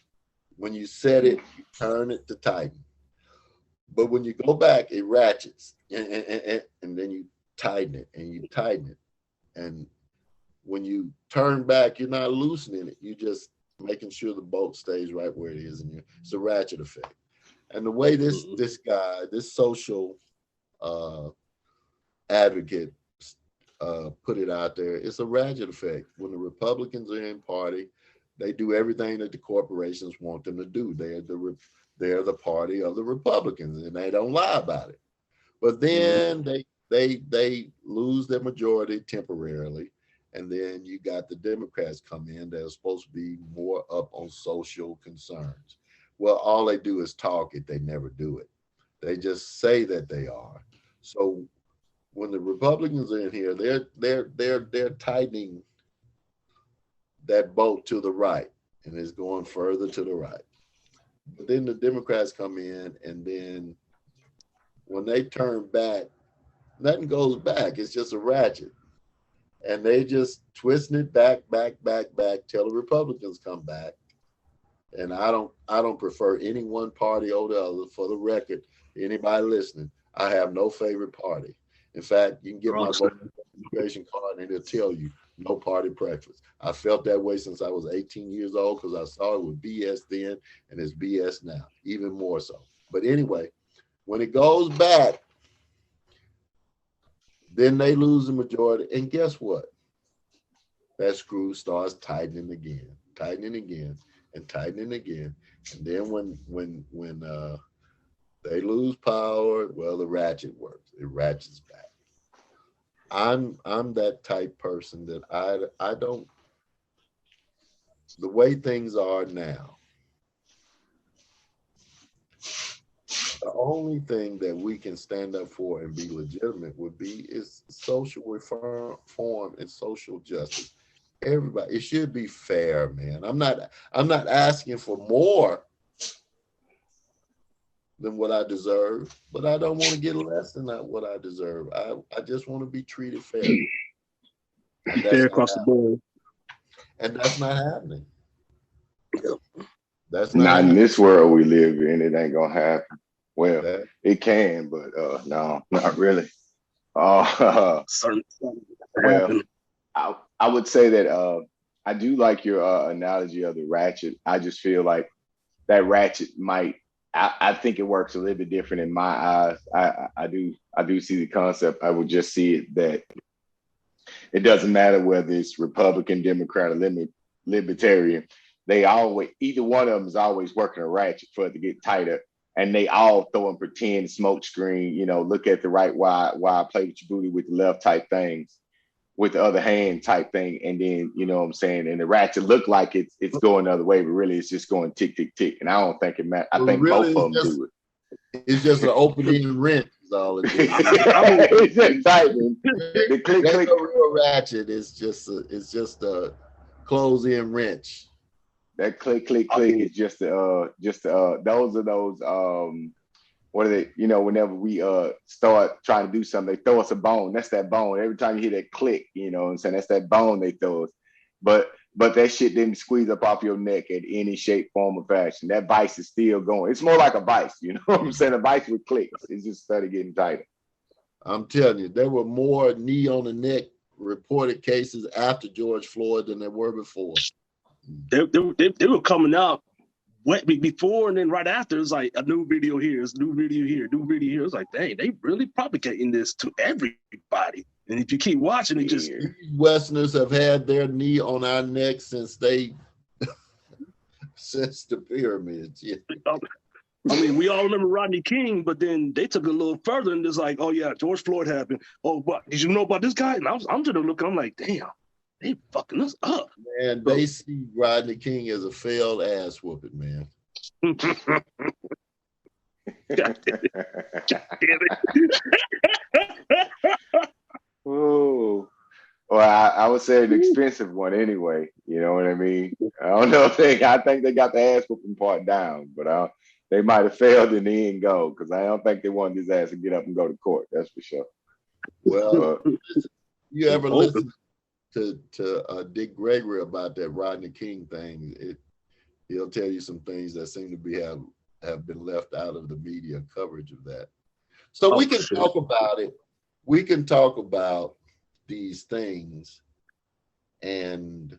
S1: When you set it, you turn it to tighten. But when you go back, it ratchets, and then you tighten it and you tighten it. And when you turn back, you're not loosening it. You're just making sure the bolt stays right where it is, and it's a ratchet effect. And the way this guy, this social advocate, put it out there, it's a ratchet effect. When the Republicans are in party, they do everything that the corporations want them to do. They're the party of the Republicans, and they don't lie about it. But then they lose their majority temporarily, and then you got the Democrats come in that are supposed to be more up on social concerns. Well, all they do is talk it; they never do it. They just say that they are. So when the Republicans are in here, they're tightening that boat to the right, and it's going further to the right. But then the Democrats come in, and then when they turn back, nothing goes back. It's just a ratchet. And they just twisting it back till the Republicans come back. And I don't prefer any one party over the other. For the record, anybody listening, I have no favorite party. In fact, you can get my voter registration card and it'll tell you no party preference. I felt that way since I was 18 years old because I saw it with BS then and it's BS now, even more so. But anyway, when it goes back, then they lose the majority. And guess what? That screw starts tightening again, and tightening again. And then when they lose power, well, the ratchet works. It ratchets back. I'm that type person that I don't, the way things are now, the only thing that we can stand up for and be legitimate would be is social reform and social justice. Everybody, it should be fair, man. I'm not asking for more than what I deserve, but I don't want to get less than what I deserve. I just want to be treated fairly.
S2: Fair across the board.
S1: And that's not happening. That's
S3: not in this world we live in. It ain't gonna happen. Well, it can, but no, not really. Well, I would say that I do like your analogy of the ratchet. I just feel like that ratchet might. I think it works a little bit different in my eyes. I do see the concept. I would just see it that it doesn't matter whether it's Republican, Democrat, or Libertarian. They always, either one of them is always working a ratchet for it to get tighter. And they all throw and pretend smoke screen, look at the right while I play with your booty with the left type things, with the other hand type thing. And then, you know what I'm saying? And the ratchet look like it's going the other way, but really it's just going tick, tick, tick. And I don't think it matters. I think really both of them do it.
S1: It's just an opening wrench is all it is.
S3: It's just tightening. The click, click.
S1: A real ratchet is just a close in wrench.
S3: That click, click, click is just those are those what are they, whenever we start trying to do something, they throw us a bone. That's that bone. Every time you hear that click, you know what I'm saying? That's that bone they throw us. But that shit didn't squeeze up off your neck at any shape, form, or fashion. That vice is still going. It's more like a vice, you know what I'm saying? A vice with clicks. It just started getting tighter.
S1: I'm telling you, there were more knee on the neck reported cases after George Floyd than there were before.
S2: They were coming out before and then right after. It's like a new video here, it's a new video here, new video here. It's like, dang, they really propagating this to everybody. And if you keep watching it, just
S1: Westerners have had their knee on our neck since since the pyramids. Yeah.
S2: I mean, we all remember Rodney King, but then they took it a little further and it's like, oh yeah, George Floyd happened. Oh, but did you know about this guy? And I'm just looking, I'm like, damn. They fucking us up.
S1: Man, they see Rodney King as a failed ass whooping, man.
S2: God damn it.
S3: Oh, well, I would say an expensive one anyway. You know what I mean? I don't know if I think they got the ass whooping part down, but they might have failed in the end goal because I don't think they wanted his ass to get up and go to court. That's for sure.
S1: Well, you ever listen to Dick Gregory about that Rodney King thing? He'll tell you some things that seem to be have been left out of the media coverage of that. So we can talk about it. We can talk about these things, and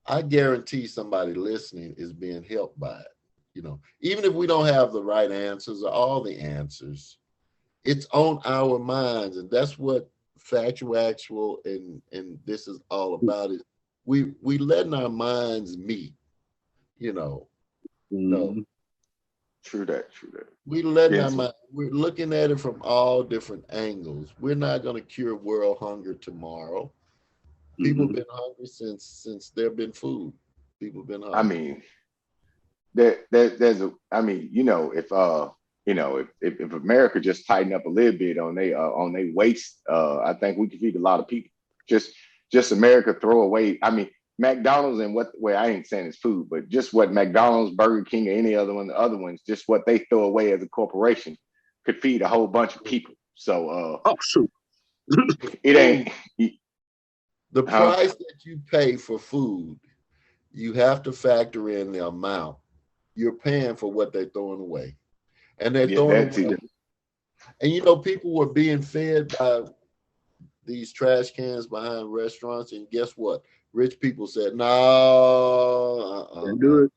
S1: I guarantee somebody listening is being helped by it. You know, even if we don't have the right answers or all the answers, it's on our minds, and that's what factual, actual, and this is all about. It we letting our minds meet. You know, no,
S3: True that. True that.
S1: we letting our
S3: Yes.
S1: mind. We're looking at it from all different angles. We're not going to cure world hunger tomorrow. People have been hungry since there been food. People have been
S3: I
S1: hungry.
S3: mean, there's a. I mean, if America just tighten up a little bit on they waste, I think we could feed a lot of people. Just just America throw away. I mean, McDonald's and what? Well, I ain't saying it's food, but just what McDonald's, Burger King, or any other one, the other ones, just what they throw away as a corporation could feed a whole bunch of people. So
S2: Oh shoot.
S3: it ain't.
S1: The
S3: Huh?
S1: price that you pay for food, you have to factor in the amount you're paying for what they're throwing away. And they're
S3: Yeah,
S1: throwing
S3: that too.
S1: away. And you know, people were being fed by these trash cans behind restaurants. And guess what? Rich people said, no,
S2: Can't do it.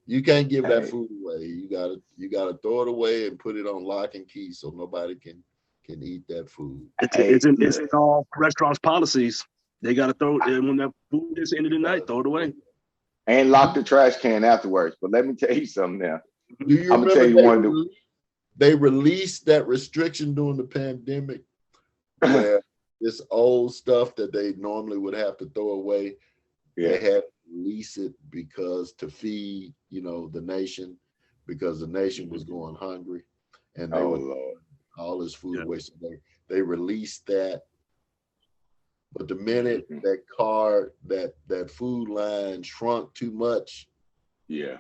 S1: you can't give that
S3: Hey,
S1: food away. You gotta throw it away and put it on lock and key so nobody can eat that food.
S2: It's
S3: hey,
S2: in
S3: look,
S2: all restaurants' policies. They got to throw it when that food is end of the night. Throw it away.
S3: and lock the trash can afterwards. But let me tell you something now.
S1: Do you
S3: I'm gonna tell
S1: remember
S3: you one. Of
S1: they released that restriction during the pandemic
S3: the,
S1: where this old stuff that they normally would have to throw away, they
S3: yeah.
S1: had to release it because to feed, the nation, because the nation was going hungry and they
S3: Oh
S1: were
S3: Lord.
S1: all this food
S2: Yeah.
S1: waste. So they released that. But the minute
S3: Mhm.
S1: that food line shrunk too much,
S3: Yeah.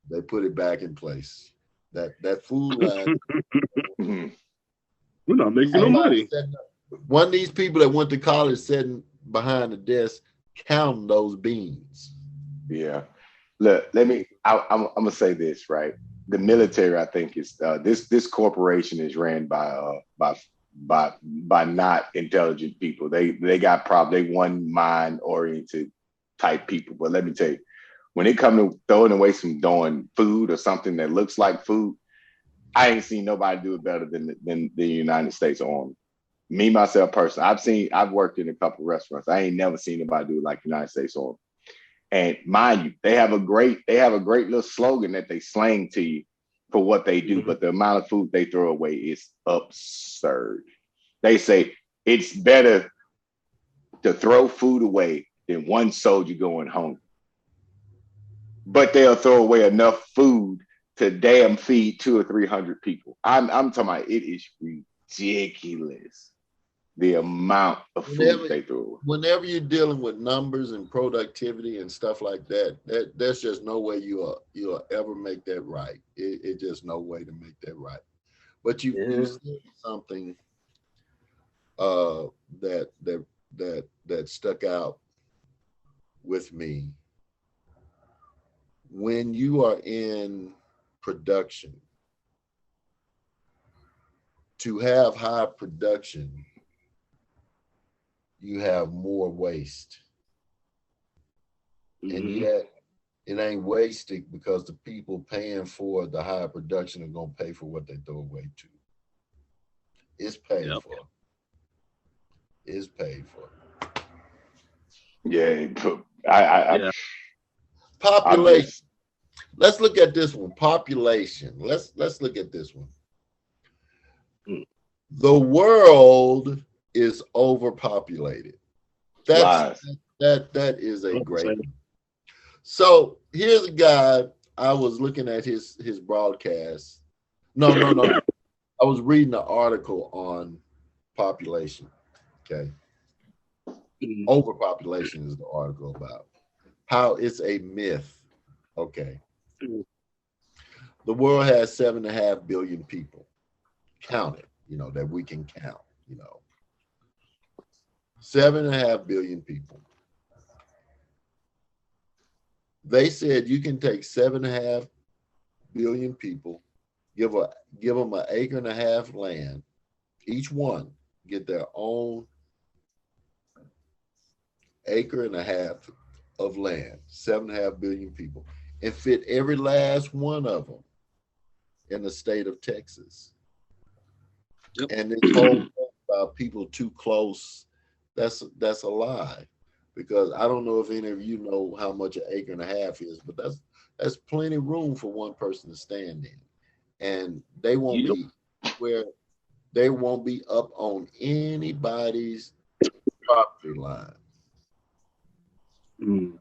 S1: they put it back in place. That food line.
S3: Mhm.
S2: We're not making no
S1: Somebody
S2: money.
S1: said one of these people that went to college sitting behind the desk counting those beans.
S3: Yeah. Look, I'm gonna say this right. The military, I think, is this corporation is ran by not intelligent people. They got probably one mind oriented type people. But let me tell you, when it comes to throwing away some doing food or something that looks like food, I ain't seen nobody do it better than the United States Army. Me myself personally, I've worked in a couple of restaurants. I ain't never seen anybody do it like United States Army. And mind you, they have a great little slogan that they slang to you for what they do,
S2: Mhm.
S3: but the amount of food they throw away is absurd. They say it's better to throw food away than one soldier going hungry. But they'll throw away enough food to damn feed 200 or 300 people. I'm talking about it is ridiculous the amount of food
S1: Whenever
S3: they throw away.
S1: whenever you're dealing with numbers and productivity and stuff like that, there's just no way you'll ever make that right. It just no way to make that right. But you
S2: Yeah.
S1: said something uh that that that stuck out with me. When you are in production, to have high production, you have more waste. And
S2: Mhm.
S1: yet it ain't wasted because the people paying for the high production are gonna pay for what they throw away too. It's paid
S2: Yep.
S1: for. It's paid for.
S3: Yeah, I
S2: Yeah.
S3: I'm
S1: Population.
S3: just
S1: Let's look at this one. Population. Let's look at this one.
S2: Mm.
S1: The world is overpopulated. That's
S3: lies.
S1: that is a
S2: Don't
S1: great
S2: say
S1: one. So here's a guy. I was looking at his broadcast. No. I was reading an article on population. Okay.
S2: it.
S1: Overpopulation is the article about how it's a myth. Okay.
S2: Mhm.
S1: The world has 7.5 billion people. Count it, that we can count, 7.5 billion people. They said you can take 7.5 billion people, give a give them an acre and a half land, each one get their own acre and a half of land, 7.5 billion people, and fit every last one of them in the state of Texas.
S2: Yep.
S1: And this whole thing about people too close, that's a lie. Because I don't know if any of you know how much an acre and a half is, but that's plenty room for one person to stand in. And
S2: Yep.
S1: where they won't be up on anybody's property line.
S2: Mm.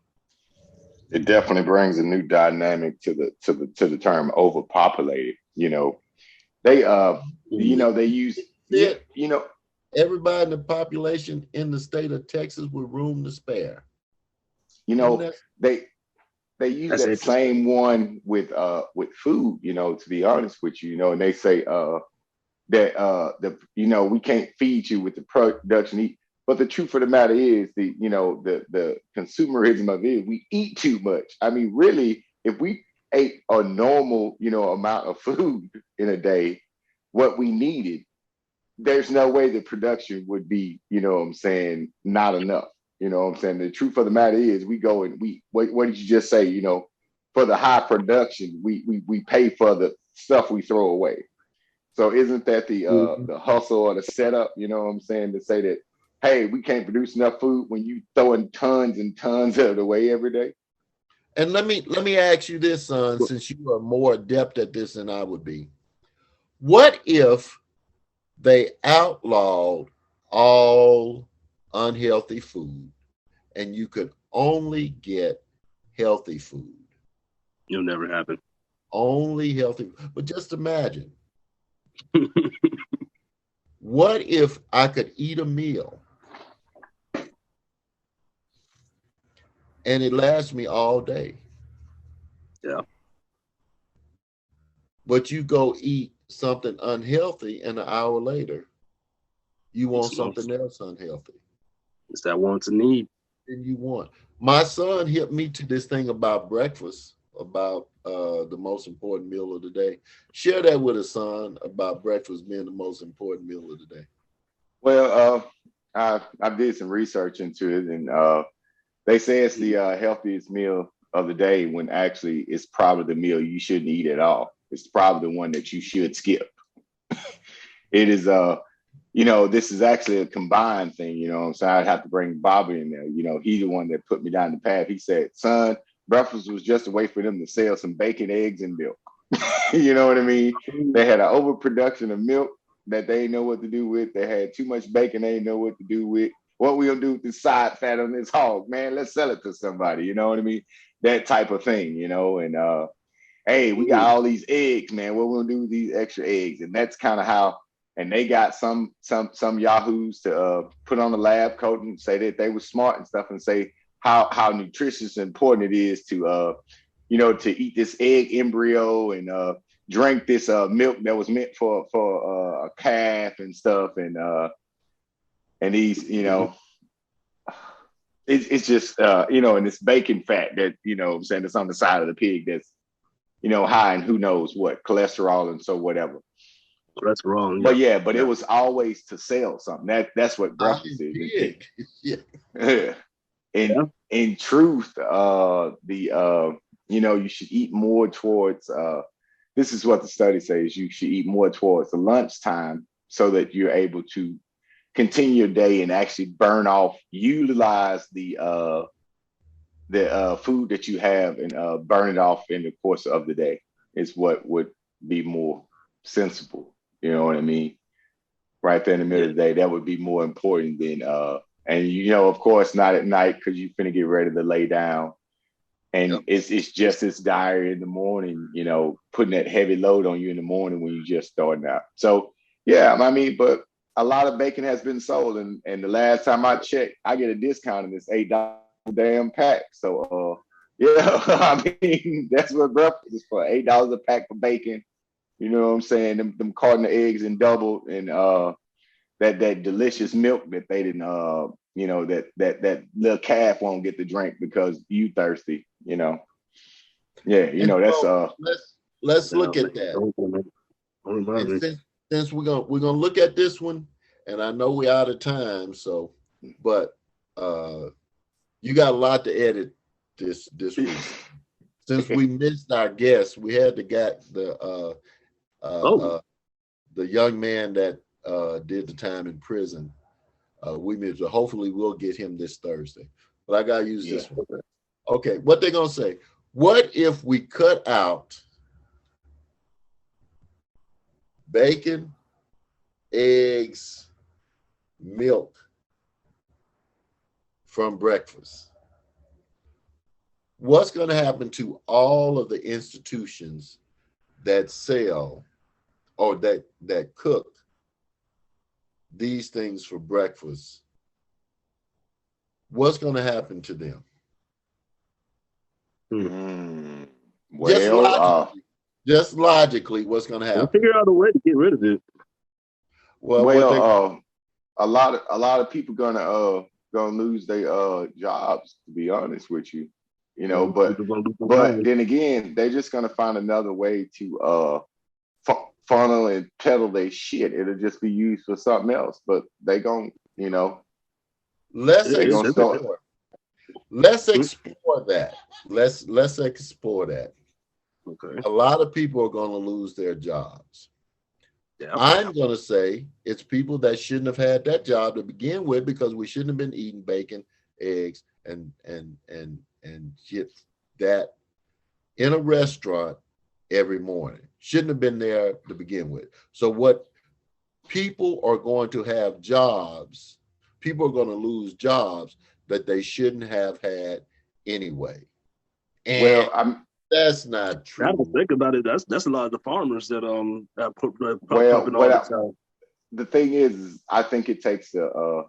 S3: It definitely brings a new dynamic to the term overpopulated. They
S2: Mm.
S3: they use, yeah,
S1: Fit everybody in the population in the state of Texas with room to spare.
S3: you
S1: Isn't
S3: know
S1: that
S3: they they use
S2: That's
S3: that
S2: interesting.
S3: same one with food, to be honest with you, and they say that we can't feed you with the production eat. But the truth of the matter is the consumerism of it, we eat too much. I mean, really, if we ate a normal, amount of food in a day, what we needed, there's no way the production would be, what I'm saying, not enough. What I'm saying? The truth of the matter is we go and what did you just say? For the high production, we pay for the stuff we throw away. So isn't that
S2: Mhm.
S3: the hustle or the setup, what I'm saying, to say that, hey, we can't produce enough food when you throwing tons and tons of it away every day?
S1: And let me ask you this, son,
S2: Well,
S1: since you are more adept at this than I would be. What if they outlawed all unhealthy food and you could only get healthy food?
S2: it'll never happen.
S1: Only healthy. But just imagine, what if I could eat a meal and it lasts me all day,
S2: Yeah,
S1: but you go eat something unhealthy and an hour later, you want
S2: it's most
S1: something else unhealthy?
S2: it's that wants and need.
S1: Than you want. My son hit me to this thing about breakfast, about the most important meal of the day. Share that with his son about breakfast being the most important meal of the day.
S3: Well, I did some research into it, and they say it's the
S2: Mhm.
S3: healthiest meal of the day when actually it's probably the meal you shouldn't eat at all. It's probably the one that you should skip. It is this is actually a combined thing, so I'd have to bring Bobby in there. He the one that put me down the path. He said, son, breakfast was just a way for them to sell some bacon, eggs, and milk. You know what I mean? They had an overproduction of milk that they didn't know what to do with. They had too much bacon they didn't know what to do with. What we gonna do with the side fat on this hog, man? Let's sell it to somebody. You know what I mean? That type of thing, and hey, we got
S2: Mm.
S3: all these eggs, man. What we gonna do with these extra eggs? And that's kind of how. And they got some yahoos to put on the lab coat and say that they were smart and stuff, and say how nutritious and important it is to to eat this egg embryo and drink this milk that was meant for a calf and stuff, and these
S2: Mhm.
S3: it's just and this bacon fat that I'm saying that's on the side of the pig that's high in who knows what cholesterol and so whatever.
S2: Well, that's wrong.
S3: But
S2: Yeah,
S3: yeah, but it
S2: yeah.
S3: was always to sell something. That's what
S1: I
S3: breakfast is.
S1: pig. Yeah.
S3: In truth, the you should eat more towards this is what the study says, you should eat more towards the lunchtime so that you're able to continue your day and actually utilize the food that you have and burn it off in the course of the day is what would be more sensible. You know what I mean? Right there in the middle
S2: Yeah.
S3: of the day, that would be more important than and of course not at night because you're finna get ready to lay down.
S2: Yep.
S3: And it's just as dire in the morning, putting that heavy load on you in the morning when you just starting out. So yeah, I mean, but a lot of bacon has been sold, and the last time I checked, I get a discount on this $8 damn pack. So yeah, I mean that's what breakfast is for. $8 a pack for bacon. You know what I'm saying? Them carton of eggs and double, and that delicious milk that they didn't that little calf won't get to drink because you thirsty. Yeah, you
S1: And
S3: know, that's
S1: so let's
S2: No,
S1: look
S2: man,
S1: at that.
S2: don't remind
S1: And
S2: me.
S1: since we're gonna look at this one, and I know we're out of time, so but you got a lot to edit this week. Since we missed our guest, we had uh,
S2: Oh,
S1: uh, the young man that did the time in prison. We missed. Hopefully, we'll get him this Thursday. But I gotta use
S3: yeah.
S1: this one. Okay, what they gonna say? What if we cut out bacon, eggs, milk from breakfast? What's going to happen to all of the institutions that sell or that cook these things for breakfast? What's going to happen to them?
S3: Mm,
S1: Just
S3: well,
S1: logically, just logically, what's going to
S2: we'll
S1: happen?
S2: figure out a way to get rid of it.
S1: Well, what they
S3: well, a lot of people gonna lose their jobs. To be honest with you, you know,
S2: People gonna do some
S3: but
S2: things.
S3: then again, they're just gonna find another way to funnel and peddle their shit. It'll just be used for something else. But they gon' you know
S1: let's
S3: they gonna start.
S1: explore. Let's explore that. Let's explore that.
S2: Okay.
S1: A lot of people are going to lose their jobs.
S2: Yeah.
S1: I'm going to say it's people that shouldn't have had that job to begin with because we shouldn't have been eating bacon, eggs, and shit that in a restaurant every morning. Shouldn't have been there to begin with. So what people are going to have jobs, people are going to lose jobs that they shouldn't have had anyway. And
S3: Well, I'm
S1: that's not
S2: Now that I
S1: true.
S2: think about it, that's a lot of the farmers that
S3: well.
S2: pumping all this
S3: What
S2: out.
S3: the thing is I think it takes a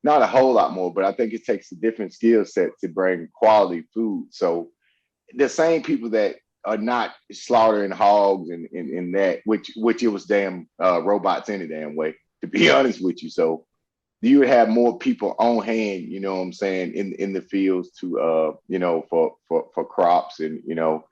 S3: not a whole lot more, but I think it takes a different skill set to bring quality food. So the same people that are not slaughtering hogs and that, which it was damn robots any damn way, to be honest with you. So you would have more people on hand, you know what I'm saying, in the fields to you know, for crops and you know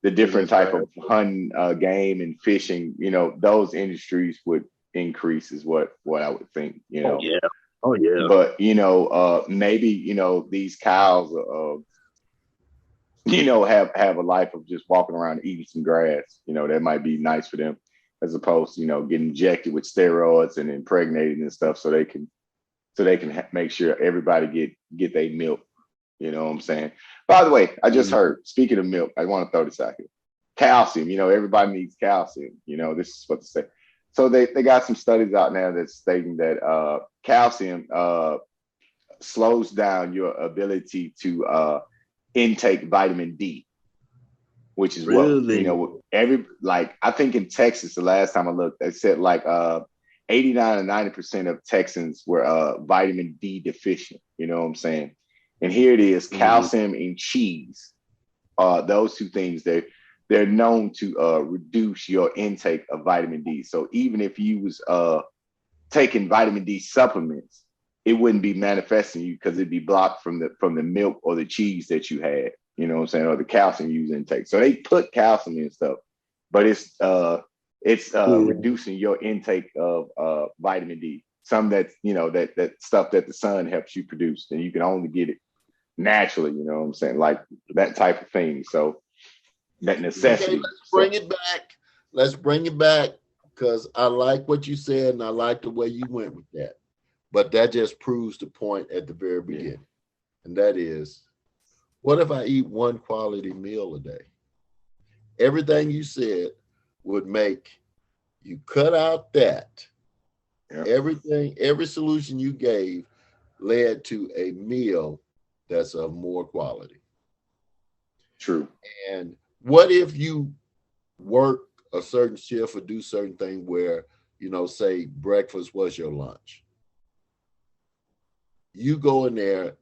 S3: the
S1: Putting
S3: different
S1: this
S3: type
S1: grass.
S3: of hunting, game and fishing, you know, those industries would increase is what I would think, you
S2: Oh
S3: know.
S2: yeah. Oh yeah.
S3: But you know, maybe you know these cows, you know, have a life of just walking around eating some grass. You know, that might be nice for them, as opposed to you know getting injected with steroids and impregnated and stuff, so they can make sure everybody get their milk. You know what I'm saying? By the way, I just
S2: Mm.
S3: heard. Speaking of milk, I want to throw this out here. Calcium. You know, everybody needs calcium. You know, this is what to say. So they got some studies out now that's stating that calcium slows down your ability to intake vitamin D, which is what you
S2: Really?
S3: know. Every like I think in Texas, the last time I looked, they said like 89 or 90% of Texans were vitamin D deficient. You know what I'm saying? And here it is,
S2: Mm.
S3: calcium in cheese. Those two things they're known to reduce your intake of vitamin D. So even if you was taking vitamin D supplements, it wouldn't be manifesting you because it'd be blocked from the milk or the cheese that you had, you know what I'm saying, or the calcium you intake. So they put calcium in stuff, but it's
S2: Mm.
S3: reducing your intake of vitamin D. Some that you know that stuff that the sun helps you produce, and you can only get it naturally, you know what I'm saying, like that type of thing. So that
S1: Okay,
S3: necessity.
S1: let's bring
S3: So
S1: it back. Let's bring it back because I like what you said and I like the way you went with that. But that just proves the point at the very
S3: yeah,
S1: beginning. And that is, what if I eat one quality meal a day? Everything you said would make you cut out that.
S3: yeah,
S1: Everything, every solution you gave led to a meal that's of more quality.
S3: true.
S1: And what if you work a certain shift or do certain thing where, say breakfast was your lunch? You go in there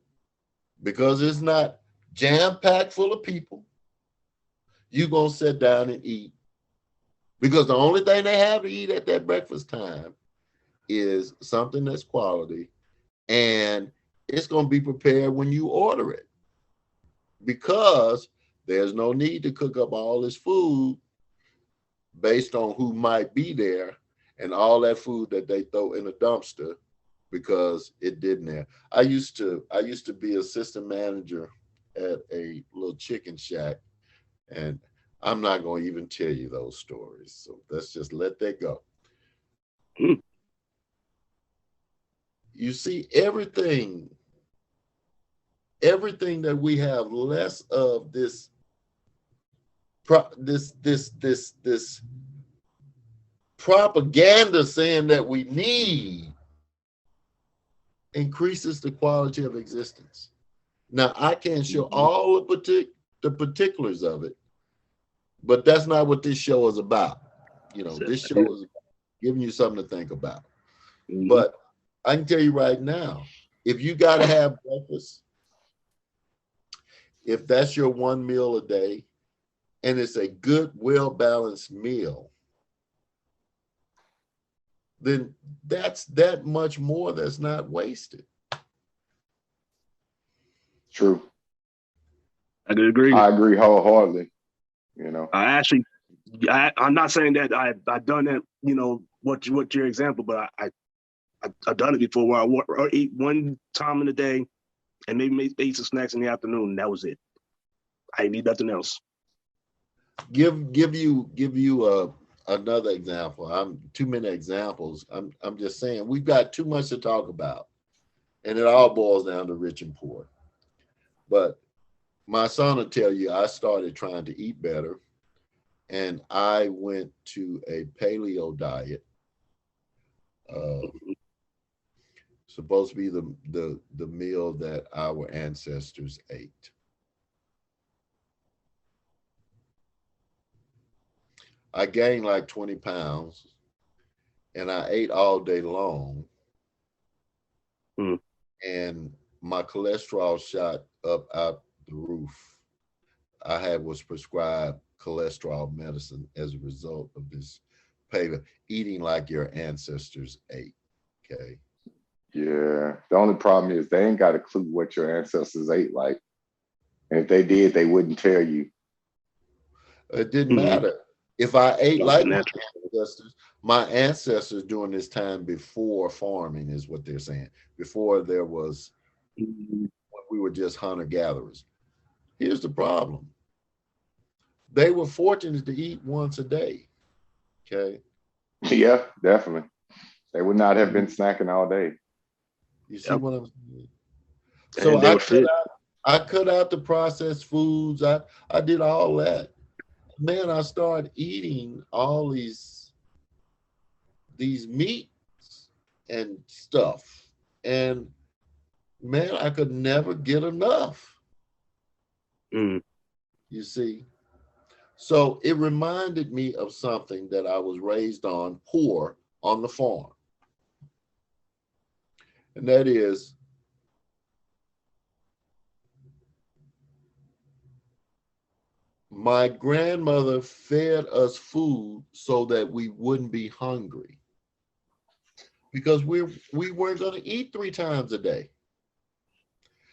S1: because it's not jam packed full of people. You gonna sit down and eat because the only thing they have to eat at that breakfast time is something that's quality, and it's gonna be prepared when you order it because There's no need to cook up all this food based on who might be there and all that food that they throw in a dumpster because it didn't there. I used to be assistant manager at a little chicken shack, and I'm not going to even tell you those stories. So let's just let that go.
S2: Mm.
S1: You see, everything that we have less of this propaganda saying that we need increases the quality of existence. Now, I can't show all the particulars of it, but that's not what this show is about. You know, this show is giving you something to think about.
S2: Mm-hmm.
S1: But I can tell you right now, if you got to have breakfast, if that's your one meal a day, and it's a good, well-balanced meal, then that's that much more that's not wasted.
S3: True.
S2: I could agree.
S3: I agree wholeheartedly. You know,
S2: I'm not saying that I've done that. You know what your example, but I've done it before where I eat one time in the day, and maybe eat some snacks in the afternoon. And that was it. I didn't need nothing else.
S1: Give you another example. I'm too many examples. I'm just saying we've got too much to talk about, and it all boils down to rich and poor. But my son will tell you I started trying to eat better, and I went to a paleo diet. Supposed to be the meal that our ancestors ate. I gained like 20 pounds, and I ate all day long.
S2: Mm.
S1: And my cholesterol shot up out the roof. I was prescribed cholesterol medicine as a result of this paleo, eating like your ancestors ate. Okay.
S3: yeah. The only problem is they ain't got a clue what your ancestors ate like. And if they did, they wouldn't tell you.
S1: It didn't matter. If I ate
S2: That's
S1: like
S2: natural.
S1: my ancestors during this time before farming is what they're saying. Before there was, when we were just hunter gatherers. Here's the problem. They were fortunate to eat once a day. Okay.
S3: Yeah, definitely. They would not have been snacking all day.
S1: You see what I'm saying?
S2: And
S1: So
S2: they were fit.
S1: I cut out the processed foods. I did all that. Man, I started eating all these meats and stuff. And man, I could never get enough.
S2: Mm.
S1: You see? So it reminded me of something that I was raised on, poor, on the farm. And that is, my grandmother fed us food so that we wouldn't be hungry, because we weren't going to eat 3 times a day.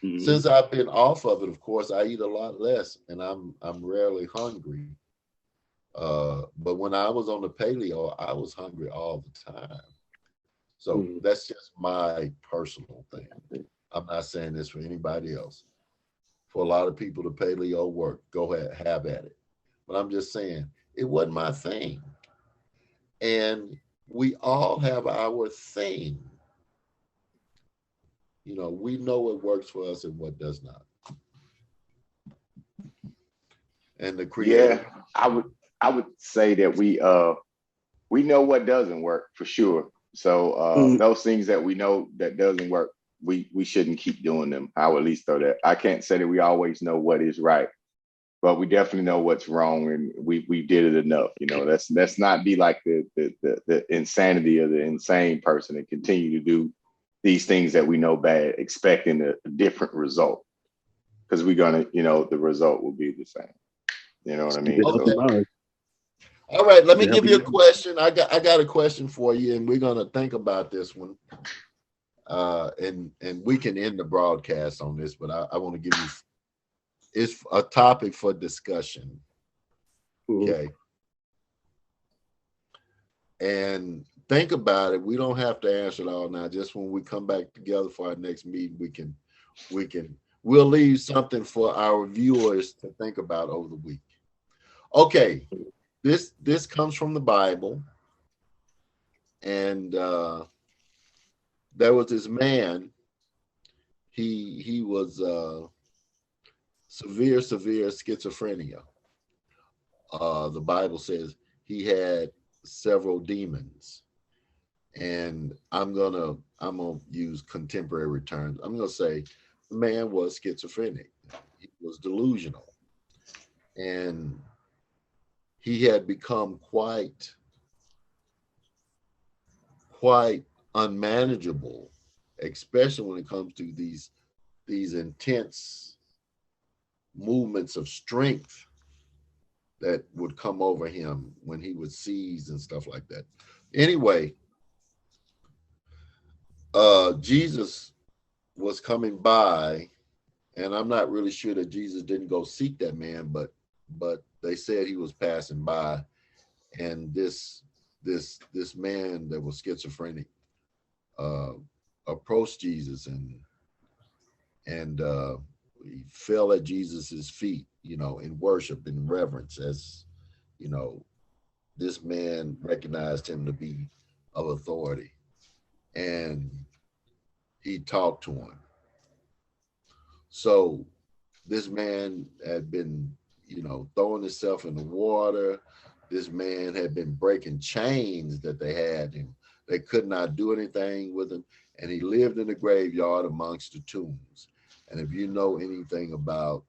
S2: Mm-hmm.
S1: Since I've been off of it, of course, I eat a lot less, and I'm rarely hungry. But when I was on the paleo, I was hungry all the time. So that's just my personal thing. I'm not saying this for anybody else. For a lot of people, the paleo work. Go ahead, have at it. But I'm just saying it wasn't my thing. And we all have our thing. You know, we know what works for us and what does not. And the creator.
S3: Yeah, I would say that we know what doesn't work for sure. So those things that we know that doesn't work, we shouldn't keep doing them. I would at least throw that. I can't say that we always know what is right, but we definitely know what's wrong, and we did it enough. You know, let's not be like the insanity of the insane person and continue to do these things that we know bad, expecting a different result, because we're gonna, the result will be the same. You know what I mean?
S1: Okay.
S3: So,
S1: all right, let me give you a question. I got a question for you, and we're gonna think about this one. And we can end the broadcast on this, but I want to give you It's a topic for discussion.
S2: Mhm.
S1: Okay. And think about it. We don't have to answer it all now. Just when we come back together for our next meeting, we'll leave something for our viewers to think about over the week. Okay. This comes from the Bible. And there was this man. He was severe schizophrenia. The Bible says he had several demons, and I'm gonna use contemporary terms. I'm gonna say the man was schizophrenic. He was delusional, and he had become quite unmanageable, especially when it comes to these intense movements of strength that would come over him when he would seize and stuff like that. Anyway, Jesus was coming by, and I'm not really sure that Jesus didn't go seek that man, but they said he was passing by, and this man that was schizophrenic uh, approached Jesus, and he fell at Jesus's feet, in worship and reverence, as you know, this man recognized him to be of authority, and he talked to him. So this man had been, throwing himself in the water. This man had been breaking chains that they had him. They could not do anything with him. And he lived in the graveyard amongst the tombs. And if you know anything about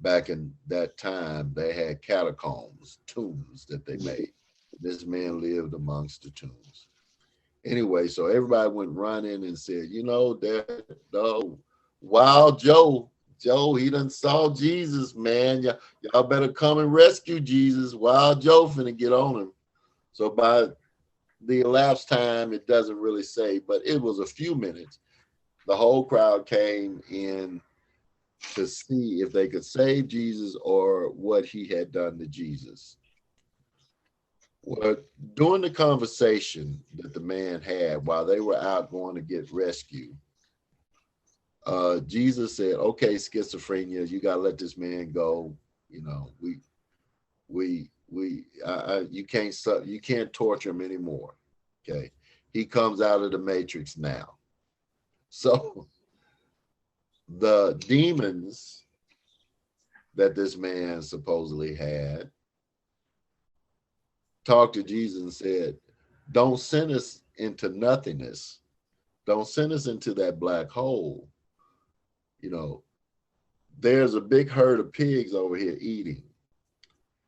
S1: back in that time, they had catacombs, tombs that they made. This man lived amongst the tombs. Anyway, so everybody went running and said, that Wild Joe, he done saw Jesus, man. Y'all better come and rescue Jesus. Wild Joe finna get on him. So by the elapsed time, it doesn't really say, but it was a few minutes. The whole crowd came in to see if they could save Jesus or what he had done to Jesus. Well, during the conversation that the man had while they were out going to get rescued, Jesus said, "Okay, schizophrenia, you gotta let this man go. You can't torture him anymore. Okay, he comes out of the matrix now." So the demons that this man supposedly had talked to Jesus and said, "Don't send us into nothingness. Don't send us into that black hole. There's a big herd of pigs over here eating.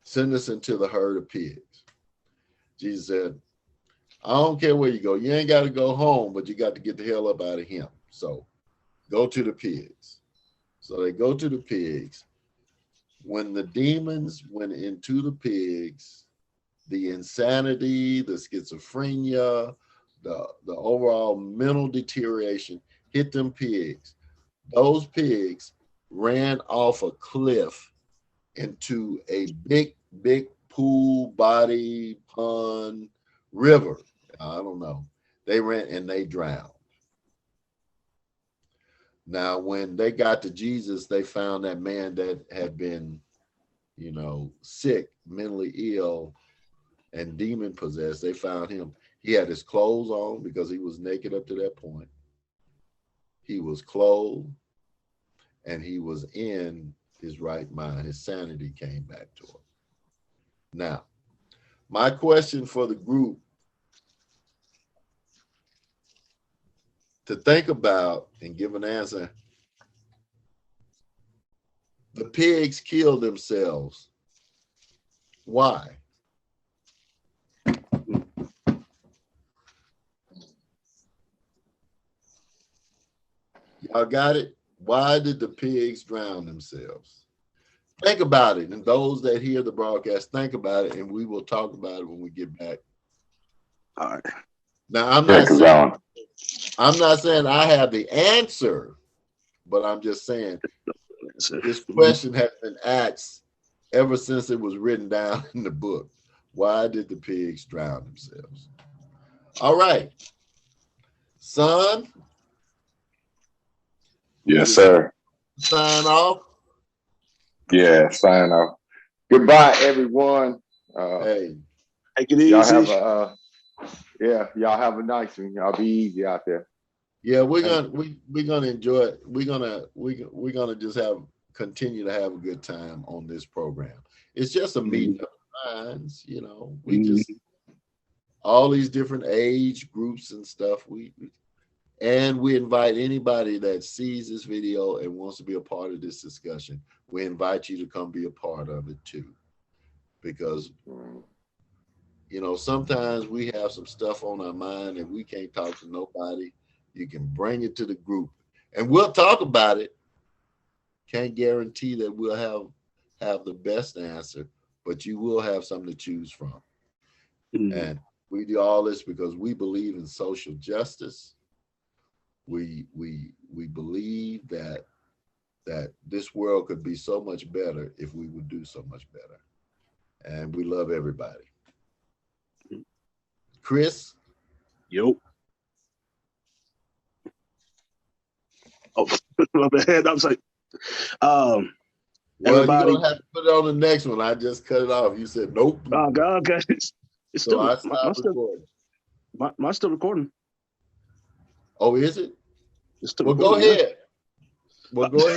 S1: Send us into the herd of pigs." Jesus said, "I don't care where you go. You ain't got to go home, but you got to get the hell up out of him. So go to the pigs." So they go to the pigs. When the demons went into the pigs, the insanity, the schizophrenia, the overall mental deterioration hit them pigs. Those pigs ran off a cliff into a big pool, body, pond, river. I don't know. They ran and they drowned. Now, when they got to Jesus, they found that man that had been, sick, mentally ill, and demon possessed. They found him. He had his clothes on because he was naked up to that point. He was clothed and he was in his right mind. His sanity came back to him. Now, my question for the group to think about and give an answer: the pigs killed themselves. Why? Y'all got it? Why did the pigs drown themselves? Think about it. And those that hear the broadcast, think about it, and we will talk about it when we get back.
S2: All right.
S1: Now, I'm not saying I have the answer, but I'm just saying this question has been asked ever since it was written down in the book. Why did the pigs drown themselves? All right, son.
S3: Yes, sir.
S1: Sign off.
S3: Yeah, sign off. Goodbye, everyone.
S1: Hey,
S2: take it
S3: Y'all
S2: easy.
S3: have a y'all have a nice one. Y'all be easy out there.
S1: yeah, we're gonna enjoy it. We're gonna just continue to have a good time on this program. It's just a meeting of minds, you know. We just all these different age groups and stuff. And we invite anybody that sees this video and wants to be a part of this discussion. We invite you to come be a part of it too, because you know sometimes we have some stuff on our mind and we can't talk to nobody. You can bring it to the group, and we'll talk about it. Can't guarantee that we'll have the best answer, but you will have something to choose from. And we do all this because we believe in social justice. We believe that this world could be so much better if we would do so much better. And we love everybody. Chris?
S2: Yo. Oh, my bad. I was like,
S1: well,
S2: everybody.
S1: You're gonna have to put it on the next one. I just cut it off. You said nope.
S2: Oh God, okay. It's
S1: So
S2: still,
S1: I stopped recording.
S2: Mine's still recording.
S1: Oh, is it?
S2: It's still
S1: well,
S2: recording,
S1: go ahead. Well, go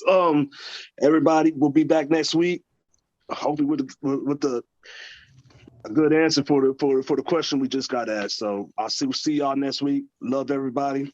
S1: ahead.
S2: Everybody, we'll be back next week. Hopefully with a good answer for the question we just got asked. So I'll see y'all next week. Love everybody.